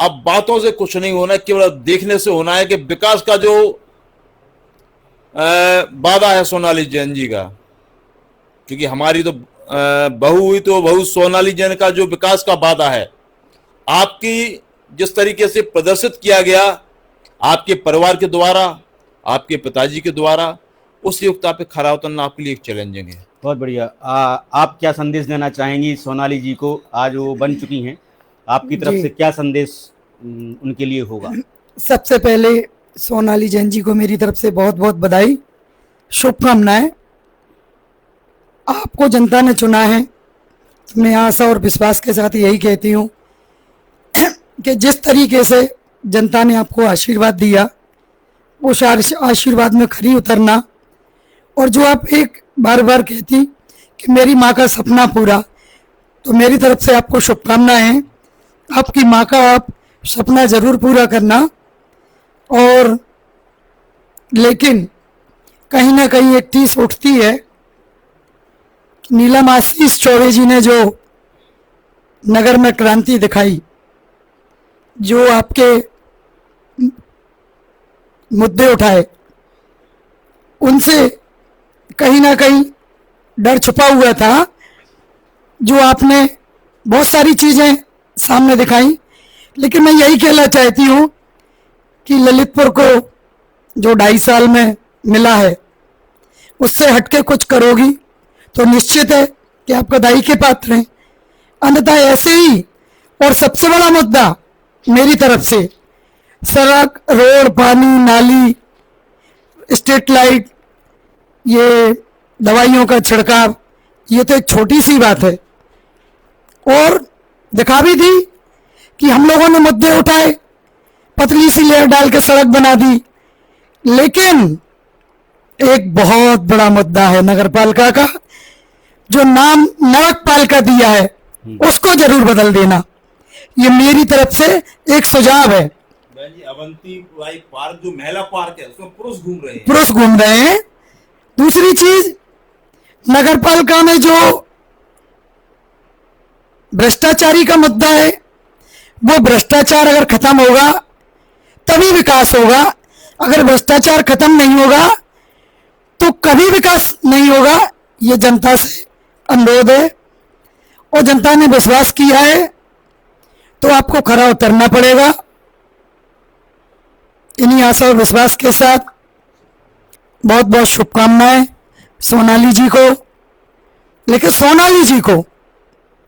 अब बातों से कुछ नहीं होना, केवल देखने से होना है कि विकास का जो वादा है सोनाली जैन जी का, क्योंकि हमारी तो बहू हुई तो बहू सोनाली जैन का जो विकास का वादा है, आपकी जिस तरीके से प्रदर्शित किया गया आपके परिवार के द्वारा, आपके पिताजी के द्वारा, उस योग्यता पे खरा उतरना आपके लिए एक चैलेंजिंग है। बहुत बढ़िया। आप क्या संदेश देना चाहेंगी सोनाली जी को? आज वो बन चुकी हैं, आपकी तरफ से क्या संदेश उनके लिए होगा? सबसे पहले सोनाली जैन जी को मेरी तरफ से बहुत बहुत बधाई, शुभकामनाएं। आपको जनता ने चुना है, तो मैं आशा और विश्वास के साथ यही कहती हूँ कि जिस तरीके से जनता ने आपको आशीर्वाद दिया, उस आशीर्वाद में खरी उतरना। और जो आप एक बार बार कहती कि मेरी माँ का सपना पूरा, तो मेरी तरफ से आपको शुभकामनाएं हैं। आपकी माँ का आप सपना ज़रूर पूरा करना। और लेकिन कहीं ना कहीं एक टीस उठती है, नीलम आशीष चौबे जी ने जो नगर में क्रांति दिखाई, जो आपके मुद्दे उठाए, उनसे कहीं ना कहीं डर छुपा हुआ था। जो आपने बहुत सारी चीज़ें सामने दिखाई, लेकिन मैं यही कहना चाहती हूँ कि ललितपुर को जो 2.5 साल में मिला है, उससे हटके कुछ करोगी तो निश्चित है कि आप बधाई के पात्र हैं। अन्यथा ऐसे ही, और सबसे बड़ा मुद्दा मेरी तरफ से, सड़क, रोड, पानी, नाली, स्ट्रीट लाइट, ये दवाइयों का छिड़काव, ये तो एक छोटी सी बात है। और दिखा भी दी कि हम लोगों ने मुद्दे उठाए, पतली सी लेयर डाल के सड़क बना दी, लेकिन एक बहुत बड़ा मुद्दा है नगर पालिका का, जो नाम नरक पालिका दिया है उसको जरूर बदल देना। ये मेरी तरफ से एक सुझाव है। अवंती पार्क जो महिला पार्क है उसमें पुरुष घूम रहे हैं। दूसरी चीज, नगर पालिका में जो भ्रष्टाचारी का मुद्दा है, वो भ्रष्टाचार अगर खत्म होगा तभी विकास होगा। अगर भ्रष्टाचार खत्म नहीं होगा तो कभी विकास नहीं होगा। ये जनता से अनुरोध है, और जनता ने विश्वास किया है तो आपको खरा उतरना पड़ेगा। इन्हीं आशा और विश्वास के साथ बहुत बहुत शुभकामनाएं सोनाली जी को, लेकिन सोनाली जी को,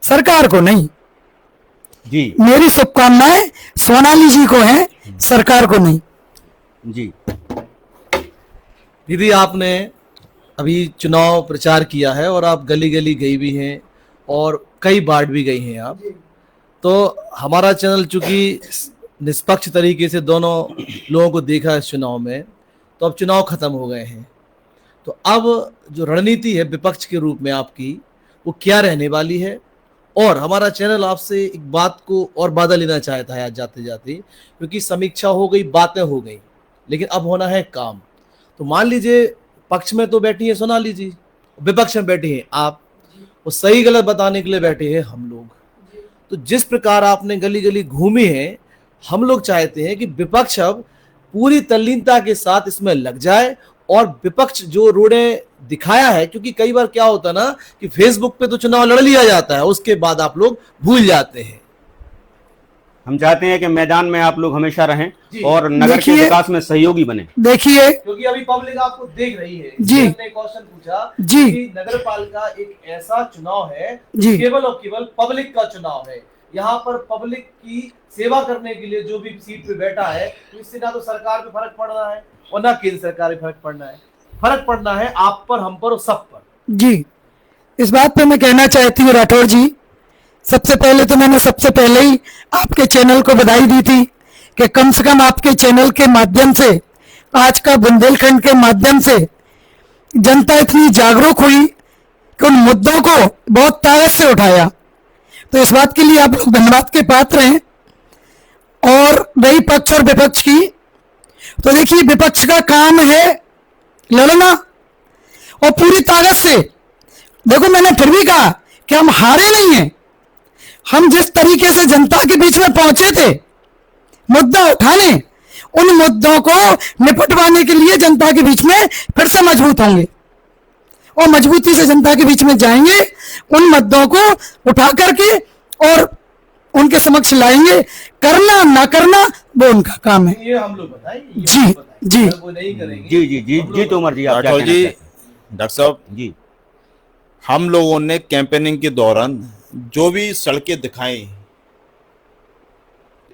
सरकार को नहीं। जी, मेरी शुभकामनाएं सोनाली जी को हैं, सरकार को नहीं। जी दीदी, आपने अभी चुनाव प्रचार किया है और आप गली गली गई भी हैं और कई बार भी गई हैं आप। तो हमारा चैनल चूंकि निष्पक्ष तरीके से दोनों लोगों को देखा इस चुनाव में, तो अब चुनाव खत्म हो गए हैं, तो अब जो रणनीति है विपक्ष के रूप में आपकी, वो क्या रहने वाली है? और हमारा चैनल आपसे एक बात को और वादा लेना चाहता है आज जाते जाते, क्योंकि समीक्षा हो गई, बातें हो गई, लेकिन अब होना है काम। तो मान लीजिए पक्ष में तो बैठी है सोनाली जी, विपक्ष में बैठे हैं आप, वो सही गलत बताने के लिए बैठे हैं हम लोग। तो जिस प्रकार आपने गली गली घूमी है, हम लोग चाहते हैं कि विपक्ष अब पूरी तल्लीनता के साथ इसमें लग जाए और विपक्ष जो रोड़े दिखाया है, क्योंकि कई बार क्या होता है ना कि फेसबुक पे तो चुनाव लड़ लिया जाता है, उसके बाद आप लोग भूल जाते हैं। हम चाहते हैं कि मैदान में आप लोग हमेशा रहें जी। और नगर के विकास में सहयोगी बने। देखिए क्योंकि अभी पब्लिक आपको देख रही है। जी। हमने क्वेश्चन पूछा जी। कि नगर पालिका एक ऐसा चुनाव है जी। केवल और केवल पब्लिक का चुनाव है। यहाँ पर पब्लिक की सेवा करने के लिए जो भी सीट पे बैठा है, तो इससे ना तो सरकार पे फर्क पड़ रहा है और ना केंद्र सरकार पे फर्क पड़ना है। फर्क पड़ना है आप पर, हम पर और सब पर। जी, इस बात पे मैं कहना चाहती हूँ राठौर जी, सबसे पहले तो मैंने सबसे पहले ही आपके चैनल को बधाई दी थी कि कम से कम आपके चैनल के माध्यम से, आज का बुंदेलखंड के माध्यम से जनता इतनी जागरूक हुई कि उन मुद्दों को बहुत ताकत से उठाया। तो इस बात के लिए आप लोग धन्यवाद के पात्र हैं। और रही पक्ष और विपक्ष की, तो देखिए विपक्ष का काम है लड़ना और पूरी ताकत से। देखो मैंने फिर भी कहा कि हम हारे नहीं हैं। हम जिस तरीके से जनता के बीच में पहुंचे थे मुद्दा उठाने, उन मुद्दों को निपटवाने के लिए जनता के बीच में फिर से मजबूत होंगे और मजबूती से जनता के बीच में जाएंगे, उन मुद्दों को उठा करके और उनके समक्ष लाएंगे। करना ना करना वो उनका काम है। ये हम लोग बताएंगे। जी जी वो नहीं करेंगे। जी जी जी जी तोमर जी, आप क्या राठौर कहना जी, चाहते हैं? डॉक्टर साहब जी हम लोगों ने कैंपेनिंग के दौरान जो भी सड़कें दिखाई,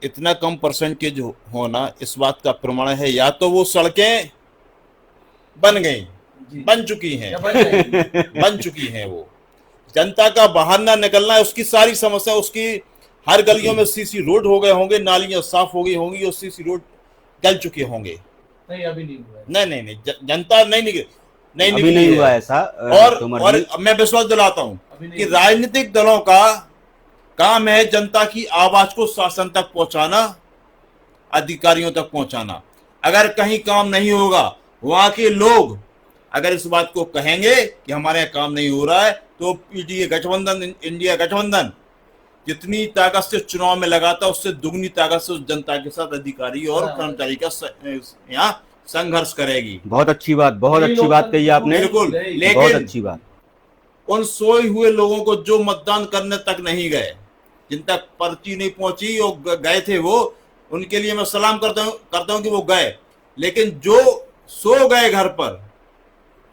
इतना कम परसेंटेज होना इस बात का प्रमाण है या तो वो सड़कें बन गई, बन चुकी हैं, बन चुकी हैं। वो जनता का बाहर ना निकलना है, उसकी सारी समस्या, उसकी हर गलियों में सीसी रोड हो गए होंगे, नालियां साफ हो गई होंगी और सीसी रोड जल चुके होंगे। नहीं अभी नहीं हुआ है। नहीं, जनता नहीं निकली, अभी नहीं हुआ ऐसा। और मैं विश्वास दिलाता हूं कि राजनीतिक दलों का काम है जनता की आवाज को शासन तक पहुंचाना, अधिकारियों तक पहुंचाना। अगर कहीं काम नहीं होगा, वहां के लोग अगर इस बात को कहेंगे कि हमारे यहाँ काम नहीं हो रहा है, तो पीडीए गठबंधन, इंडिया गठबंधन जितनी ताकत से चुनाव में लगाता, उससे दुगनी ताकत से उस जनता के साथ अधिकारी और कर्मचारी का यहाँ संघर्ष करेगी। बहुत अच्छी बात, बहुत अच्छी बात कही आपने। बिल्कुल, बहुत लेकिन अच्छी बात। उन सोए हुए लोगों को जो मतदान करने तक नहीं गए, जिन तक पर्ची नहीं पहुंची और गए थे, वो उनके लिए मैं सलाम करता हूं कि वो गए। लेकिन जो सो गए घर पर,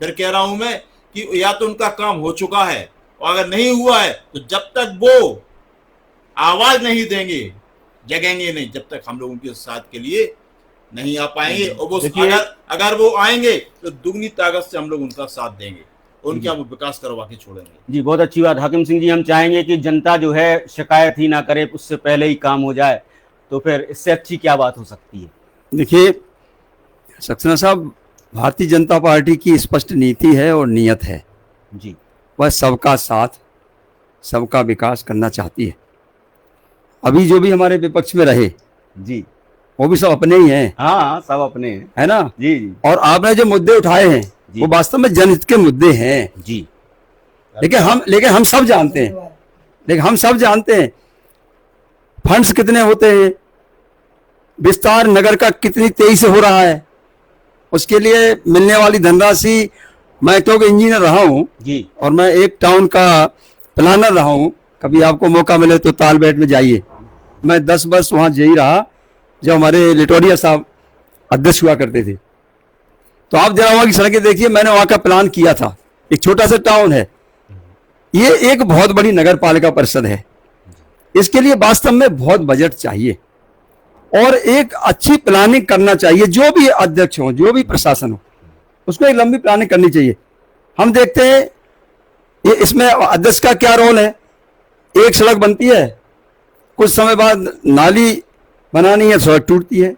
फिर कह रहा हूं मैं कि या तो उनका काम हो चुका है, और अगर नहीं हुआ है तो जब तक वो आवाज नहीं देंगे, जगेंगे नहीं, जब तक हम लोग उनके साथ के लिए नहीं आ पाएंगे। और वो अगर वो आएंगे तो दुगनी ताकत से हम लोग उनका साथ देंगे, उनका वो विकास करवा के छोड़ेंगे। जी बहुत अच्छी बात हाकिम सिंह जी। हम चाहेंगे कि जनता जो है शिकायत ही ना करे, उससे पहले ही काम हो जाए, तो फिर इससे अच्छी क्या बात हो सकती है। देखिए सक्सेना साहब, भारतीय जनता पार्टी की स्पष्ट नीति है और नियत है जी, वह सबका साथ, सबका विकास करना चाहती है। अभी जो भी हमारे विपक्ष में रहे जी, वो भी सब अपने ही हैं। हाँ सब अपने हैं, है ना जी जी और आपने जो मुद्दे उठाए हैं जी। वो वास्तव में जनहित के मुद्दे हैं। जी। लेकिन हम सब जानते हैं फंड्स कितने होते हैं, विस्तार नगर का कितनी तेजी से हो रहा है, उसके लिए मिलने वाली धनराशि, मैं क्योंकि इंजीनियर रहा हूं जी और मैं एक टाउन का प्लानर रहा हूं, कभी आपको मौका मिले तो तालबेट में जाइए। मैं 10 वर्ष वहां यही रहा जब हमारे लिटोरिया साहब अध्यक्ष हुआ करते थे। तो आप जरा वहां की सड़कें देखिए, मैंने वहां का प्लान किया था। एक छोटा सा टाउन है, ये एक बहुत बड़ी नगर पालिका परिषद है। इसके लिए वास्तव में बहुत बजट चाहिए और एक अच्छी प्लानिंग करना चाहिए। जो भी अध्यक्ष हो, जो भी प्रशासन हो, उसको एक लंबी प्लानिंग करनी चाहिए। हम देखते हैं ये इसमें अध्यक्ष का क्या रोल है। एक सड़क बनती है, कुछ समय बाद नाली बनानी है, सड़क टूटती है,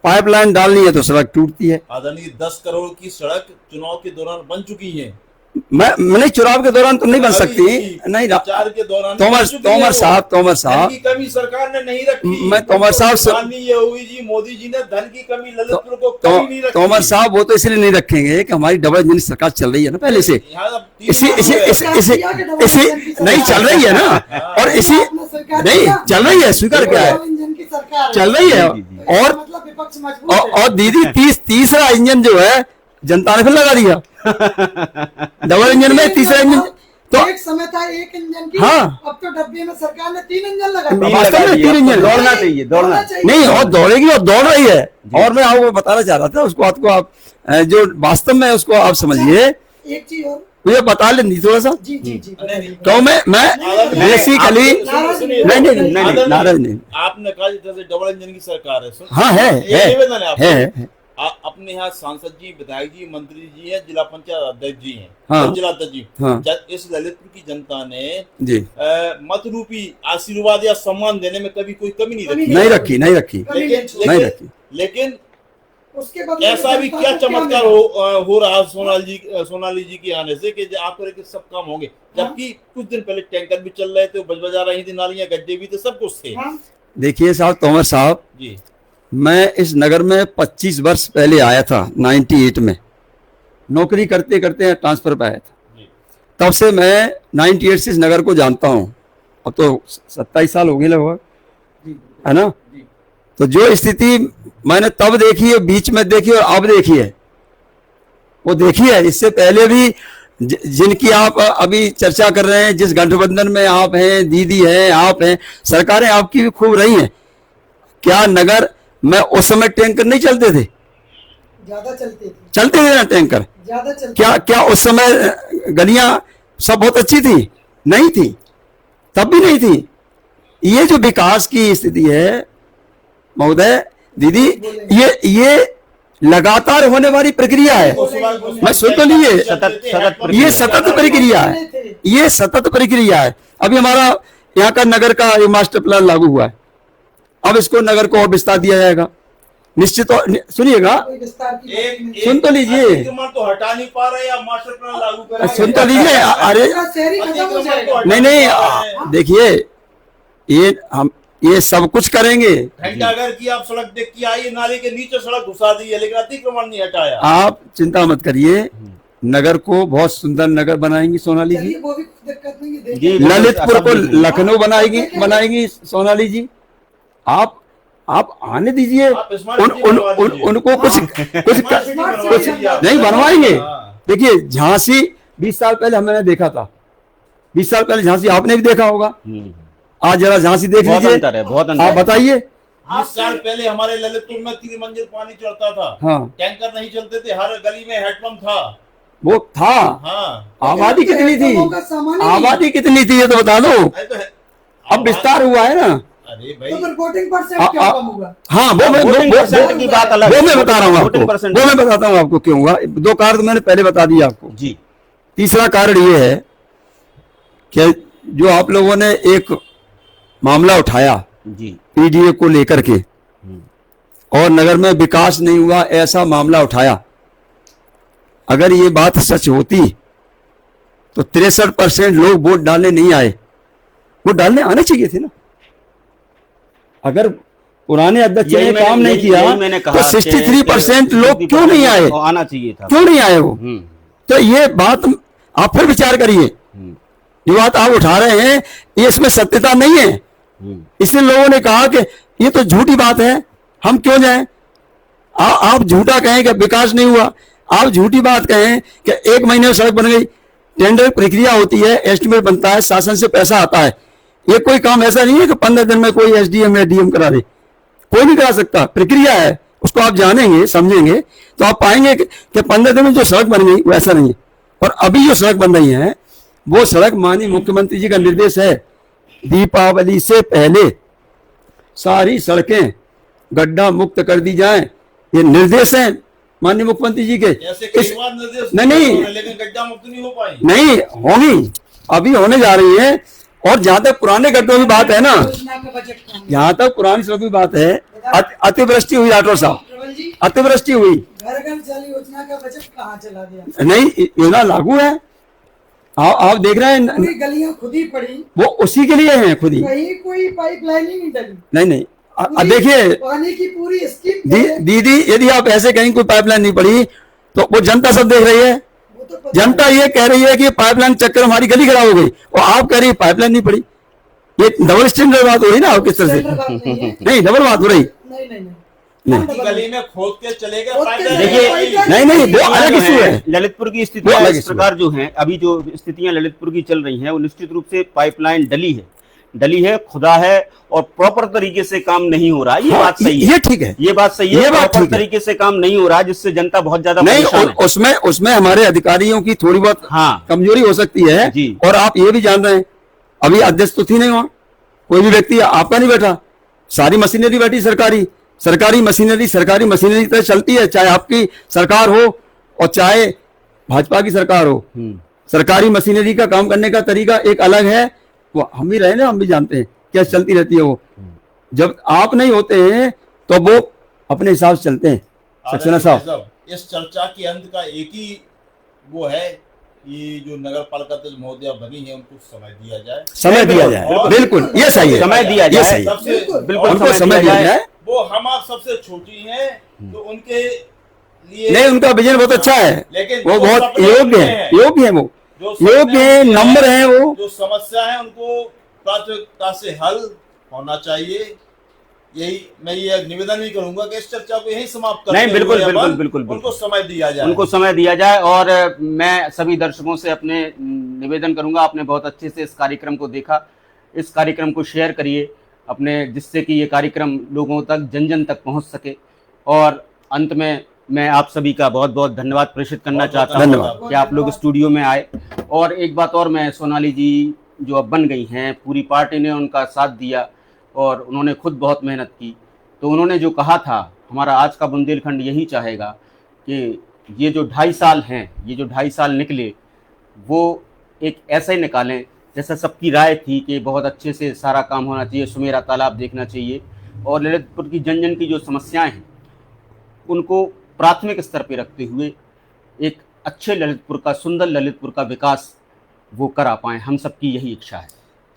पाइपलाइन डालनी है तो सड़क टूटती है। आदरणीय 10 करोड़ की सड़क चुनाव के दौरान बन चुकी है, मैंने चुनाव के दौरान तो नहीं बन सकती, नहीं प्रचार के दौरान तोमर साहब धन की कमी सरकार ने नहीं रखी। मैं तोमर साहब से, योगी जी, मोदी जी ने धन की कमी ललितपुर को कभी नहीं रखी। तोमर साहब वो तो इसलिए नहीं रखेंगे कि हमारी डबल इंजन सरकार चल रही है ना पहले से, इसी नहीं चल रही है ना, और इसी नहीं चल रही है, स्वीकार क्या है, चल रही है। और दीदी तीसरा इंजन जो है जनता ने फिर लगा दिया डबल इंजन में, तीसरा इंजन तो एक समय था एक इंजन की, हाँ, अब तो डब्बे में सरकार ने 3 इंजन लगा दिए। वास्तव में 3 इंजन दौड़ना चाहिए, दौड़ना नहीं, और दौड़ेगी और दौड़ रही है। और मैं आपको बताना चाह रहा था उसको, आपको आप जो वास्तव में उसको आप समझिए, एक चीज और मुझे बता लेनी थोड़ा सा। जी जी जी तो मैं बेसिकली नहीं नाराज नहीं, आपने कहा जैसे डबल इंजन की सरकार है, हाँ है अपने यहाँ सांसद जी, विधायक जी, मंत्री जी हैं, जिला पंचायत अध्यक्ष जी हैं, हाँ, जिला अध्यक्ष जी, हाँ, इस ललितपुर की जनता ने जी मत रूपी आशीर्वाद या सम्मान देने में कभी कोई कमी नहीं रखी, लेकिन उसके बाद ऐसा भी क्या चमत्कार हो रहा सोनाली जी के आने से कि आप के सब काम होंगे, जबकि कुछ दिन पहले टैंकर भी चल रहे थे, बजा रही थी, नालियां गड्ढे भी थे, सब कुछ थे। देखिए साहब, तोमर साहब जी, मैं इस नगर में 25 वर्ष पहले आया था, 98 में नौकरी करते करते ट्रांसफर पे आया था। तब से मैं 98 से इस नगर को जानता हूँ, अब तो 27 साल हो गए लगभग, है ना। तो जो स्थिति मैंने तब देखी है, बीच में देखी और अब देखी है, वो देखी है। इससे पहले भी जिनकी आप अभी चर्चा कर रहे हैं, जिस गठबंधन में आप हैं, दीदी हैं, आप हैं, सरकारें आपकी भी खूब रही हैं। क्या नगर में उस समय टैंकर नहीं चलते थे? ज्यादा चलते थे ना टैंकर, ज्यादा चलते। क्या उस समय गलियां सब बहुत अच्छी थी? नहीं थी, तब भी नहीं थी। ये जो विकास की स्थिति है महोदय, दीदी, ये लगातार होने वाली प्रक्रिया है। मैं सुन तो लीजिए, ये सतत प्रक्रिया है, ये सतत प्रक्रिया है। अभी हमारा यहाँ का नगर का ये मास्टर प्लान लागू हुआ है, अब इसको नगर को और विस्तार दिया जाएगा निश्चित। सुनिएगा, सुन तो लीजिए, तो हटा नहीं पा रहे, आप मास्टर प्लान लागू कर, सुन तो लीजिए। अरे नहीं, देखिए, ये सब कुछ करेंगे। घंटाघर की आप सड़क देख के आई, नाली के नीचे सड़क घुसा दी है, लेकिन अतिक्रमण नहीं हटाया। आप चिंता मत करिए, नगर को बहुत सुंदर नगर बनाएंगी सोनाली जी। ललितपुर को लखनऊ बनाएगी सोनाली जी। आप आने दीजिए, उनको कुछ नहीं बनवाएंगे। देखिए, झांसी 20 साल पहले हमने देखा था, 20 साल पहले झांसी आपने भी देखा होगा। आज जरा झांसी देख लीजिए, बहुत अंतर आप बताइए। 20 साल पहले हमारे ललितपुर में 3 मंजिल पानी चढ़ता था, हाँ, टैंकर नहीं चलते थे, हर गली में हैंडपंप था, वो था। हाँ, आबादी कितनी थी? आबादी कितनी थी ये तो बता दो। अब विस्तार हुआ है ना। अरे भाई, तो वोटिंग परसेंट क्यों कम होगा? हाँ, वो मैं बात अलग, वो मैं बता रहा हूँ आपको, वो मैं बताता हूँ आपको क्यों हुआ। 2 कारण तो मैंने पहले बता दिया आपको जी। तीसरा कारण ये है कि जो आप लोगों ने एक मामला उठाया जी, पीडीए को लेकर के, और नगर में विकास नहीं हुआ, ऐसा मामला उठाया। अगर ये बात सच होती तो 63% लोग वोट डालने नहीं आए, वोट डालने आने चाहिए थे ना। अगर पुराने अध्यक्ष ने काम नहीं किया तो 63% लोग क्यों नहीं आए? आना चाहिए था, क्यों नहीं आए वो? तो ये बात आप फिर विचार करिए। जो बात आप उठा रहे हैं ये इसमें सत्यता नहीं है, इसलिए लोगों ने कहा कि ये तो झूठी बात है, हम क्यों जाएं। आप झूठा कहें कि विकास नहीं हुआ, आप झूठी बात कहें कि 1 महीने में सड़क बन गई। टेंडर प्रक्रिया होती है, एस्टिमेट बनता है, शासन से पैसा आता है। ये कोई काम ऐसा नहीं है कि 15 दिन में कोई एसडीएम या डीएम करा दे, कोई नहीं करा सकता। प्रक्रिया है, उसको आप जानेंगे समझेंगे तो आप पाएंगे कि 15 दिन में जो सड़क बन गई वैसा नहीं है। और अभी जो सड़क बन रही है वो सड़क माननीय मुख्यमंत्री जी का निर्देश है, दीपावली से पहले सारी सड़कें गड्ढा मुक्त कर दी जाएं। ये निर्देश है माननीय मुख्यमंत्री जी के। नहीं, लेकिन गड्ढा मुक्त नहीं हो पाई। नहीं होंगी, अभी होने जा रही है। और जहां तक पुराने गड्ढों की बात है ना, जहां तक पुरानी सड़क की बात है, अतिवृष्टि हुई राठौर साहब, अतिवृष्टि हुई, घर घर जल योजना का बजट कहाँ चला गया? नहीं, योजना लागू है, आप देख रहे हैं पूरी गलियां खुद ही पड़ी, वो उसी के लिए हैं खुद ही। कहीं कोई पाइपलाइन ही नहीं डली। नहीं अब देखिए पानी की पूरी स्कीम दीदी, यदि आप ऐसे कहीं कोई पाइपलाइन नहीं पड़ी तो वो जनता सब देख रही है। जनता ये कह रही है कि पाइपलाइन चक्कर हमारी गली खराब हो गई, और आप कह रही है पाइपलाइन नहीं पड़ी। ये डबल स्टैंडर्ड बात हो रही ना, आप किस तरह से? नहीं, डबल बात हो रही। नहीं, गली में खोद के चले गए। देखिए नहीं, वो अलग इशू है। ललितपुर की स्थितियां इस प्रकार जो हैं, अभी जो स्थितियां ललितपुर की चल रही हैं, वो निश्चित रूप से पाइपलाइन डली है, खुदा है, और प्रॉपर तरीके से काम नहीं हो रहा है। ये बात सही है, ये ठीक है, ये बात सही है, प्रॉपर तरीके से काम नहीं हो रहा है, जिससे जनता बहुत ज्यादा परेशान है। उसमें हमारे अधिकारियों की थोड़ी बहुत कमजोरी हो सकती है जी। और आप ये भी जान रहे हैं, अभी अध्यक्ष तो थी नहीं वहां, कोई भी व्यक्ति आपका नहीं बैठा, सारी मशीनरी बैठी सरकारी मशीनरी तरह चलती है, चाहे आपकी सरकार हो और चाहे भाजपा की सरकार हो। सरकारी मशीनरी का काम करने का तरीका एक अलग है, वो हम भी रहे ना, हम भी जानते हैं क्या चलती रहती है वो। जब आप नहीं होते हैं तो वो अपने हिसाब से चलते हैं। सक्सेना साहब, इस चर्चा के अंत का एक ही वो है कि जो नगर पालिका महोदया बनी है उनको समय दिया जाए। बिल्कुल, ये सही है, समय दिया जाए, बिल्कुल उनको समय दिया जाए। वो हम आप सबसे छोटी हैं, तो उनके लिए नहीं, उनका विजन बहुत अच्छा है, लेकिन वो बहुत योग्य है, योग्य नंबर है। वो जो समस्या है उनको प्राथमिकता से हल होना चाहिए। यही मैं ये निवेदन नहीं करूंगा कि इस चर्चा को यही समाप्त करते नहीं, बिल्कुल उनको समय दिया जाए, और मैं सभी दर्शकों से अपने निवेदन करूंगा, आपने बहुत अच्छे से इस कार्यक्रम को देखा, इस कार्यक्रम को शेयर करिए अपने, जिससे कि ये कार्यक्रम लोगों तक जन तक पहुंच सके। और अंत में मैं आप सभी का बहुत बहुत धन्यवाद प्रेषित करना चाहता हूं कि आप लोग स्टूडियो में आए। और एक बात और, मैं सोनाली जी जो अब बन गई हैं, पूरी पार्टी ने उनका साथ दिया और उन्होंने खुद बहुत मेहनत की। तो उन्होंने जो कहा था, हमारा आज का बुंदेलखंड यही चाहेगा कि ये जो 2.5 साल निकले, वो एक ऐसे ही निकालें जैसा सबकी राय थी कि बहुत अच्छे से सारा काम होना चाहिए, सुमेरा तालाब देखना चाहिए, और ललितपुर की जन की जो समस्याएं हैं उनको प्राथमिक स्तर पर रखते हुए एक अच्छे ललितपुर का, सुंदर ललितपुर का विकास वो करा पाएँ। हम सबकी यही इच्छा है।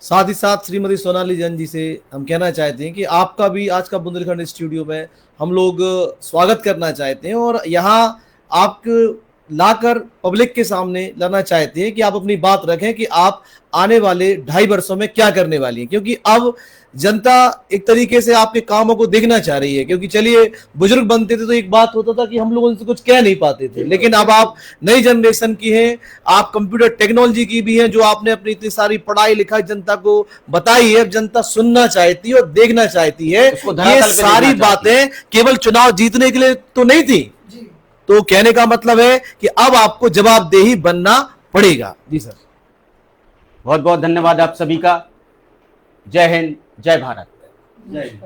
साथ ही साथ श्रीमती सोनाली जैन जी से हम कहना चाहते हैं कि आपका भी आज का बुंदेलखंड स्टूडियो में हम लोग स्वागत करना चाहते हैं, और यहाँ आप लाकर पब्लिक के सामने लाना चाहते हैं कि आप अपनी बात रखें कि आप आने वाले 2.5 वर्षों में क्या करने वाली है, क्योंकि अब जनता एक तरीके से आपके कामों को देखना चाह रही है। क्योंकि चलिए, बुजुर्ग बनते थे तो एक बात होता था कि हम लोग उनसे कुछ कह नहीं पाते थे, लेकिन अब आप नई जनरेशन की हैं, आप कंप्यूटर टेक्नोलॉजी की भी हैं, जो आपने अपनी इतनी सारी पढ़ाई लिखाई जनता को बताई है। अब जनता सुनना चाहती है और देखना चाहती है। ये सारी बातें केवल चुनाव जीतने के लिए तो नहीं थी, तो कहने का मतलब है कि अब आपको जवाबदेही बनना पड़ेगा। जी सर, बहुत बहुत धन्यवाद आप सभी का। जय हिंद, जय भारत। जय हिंद।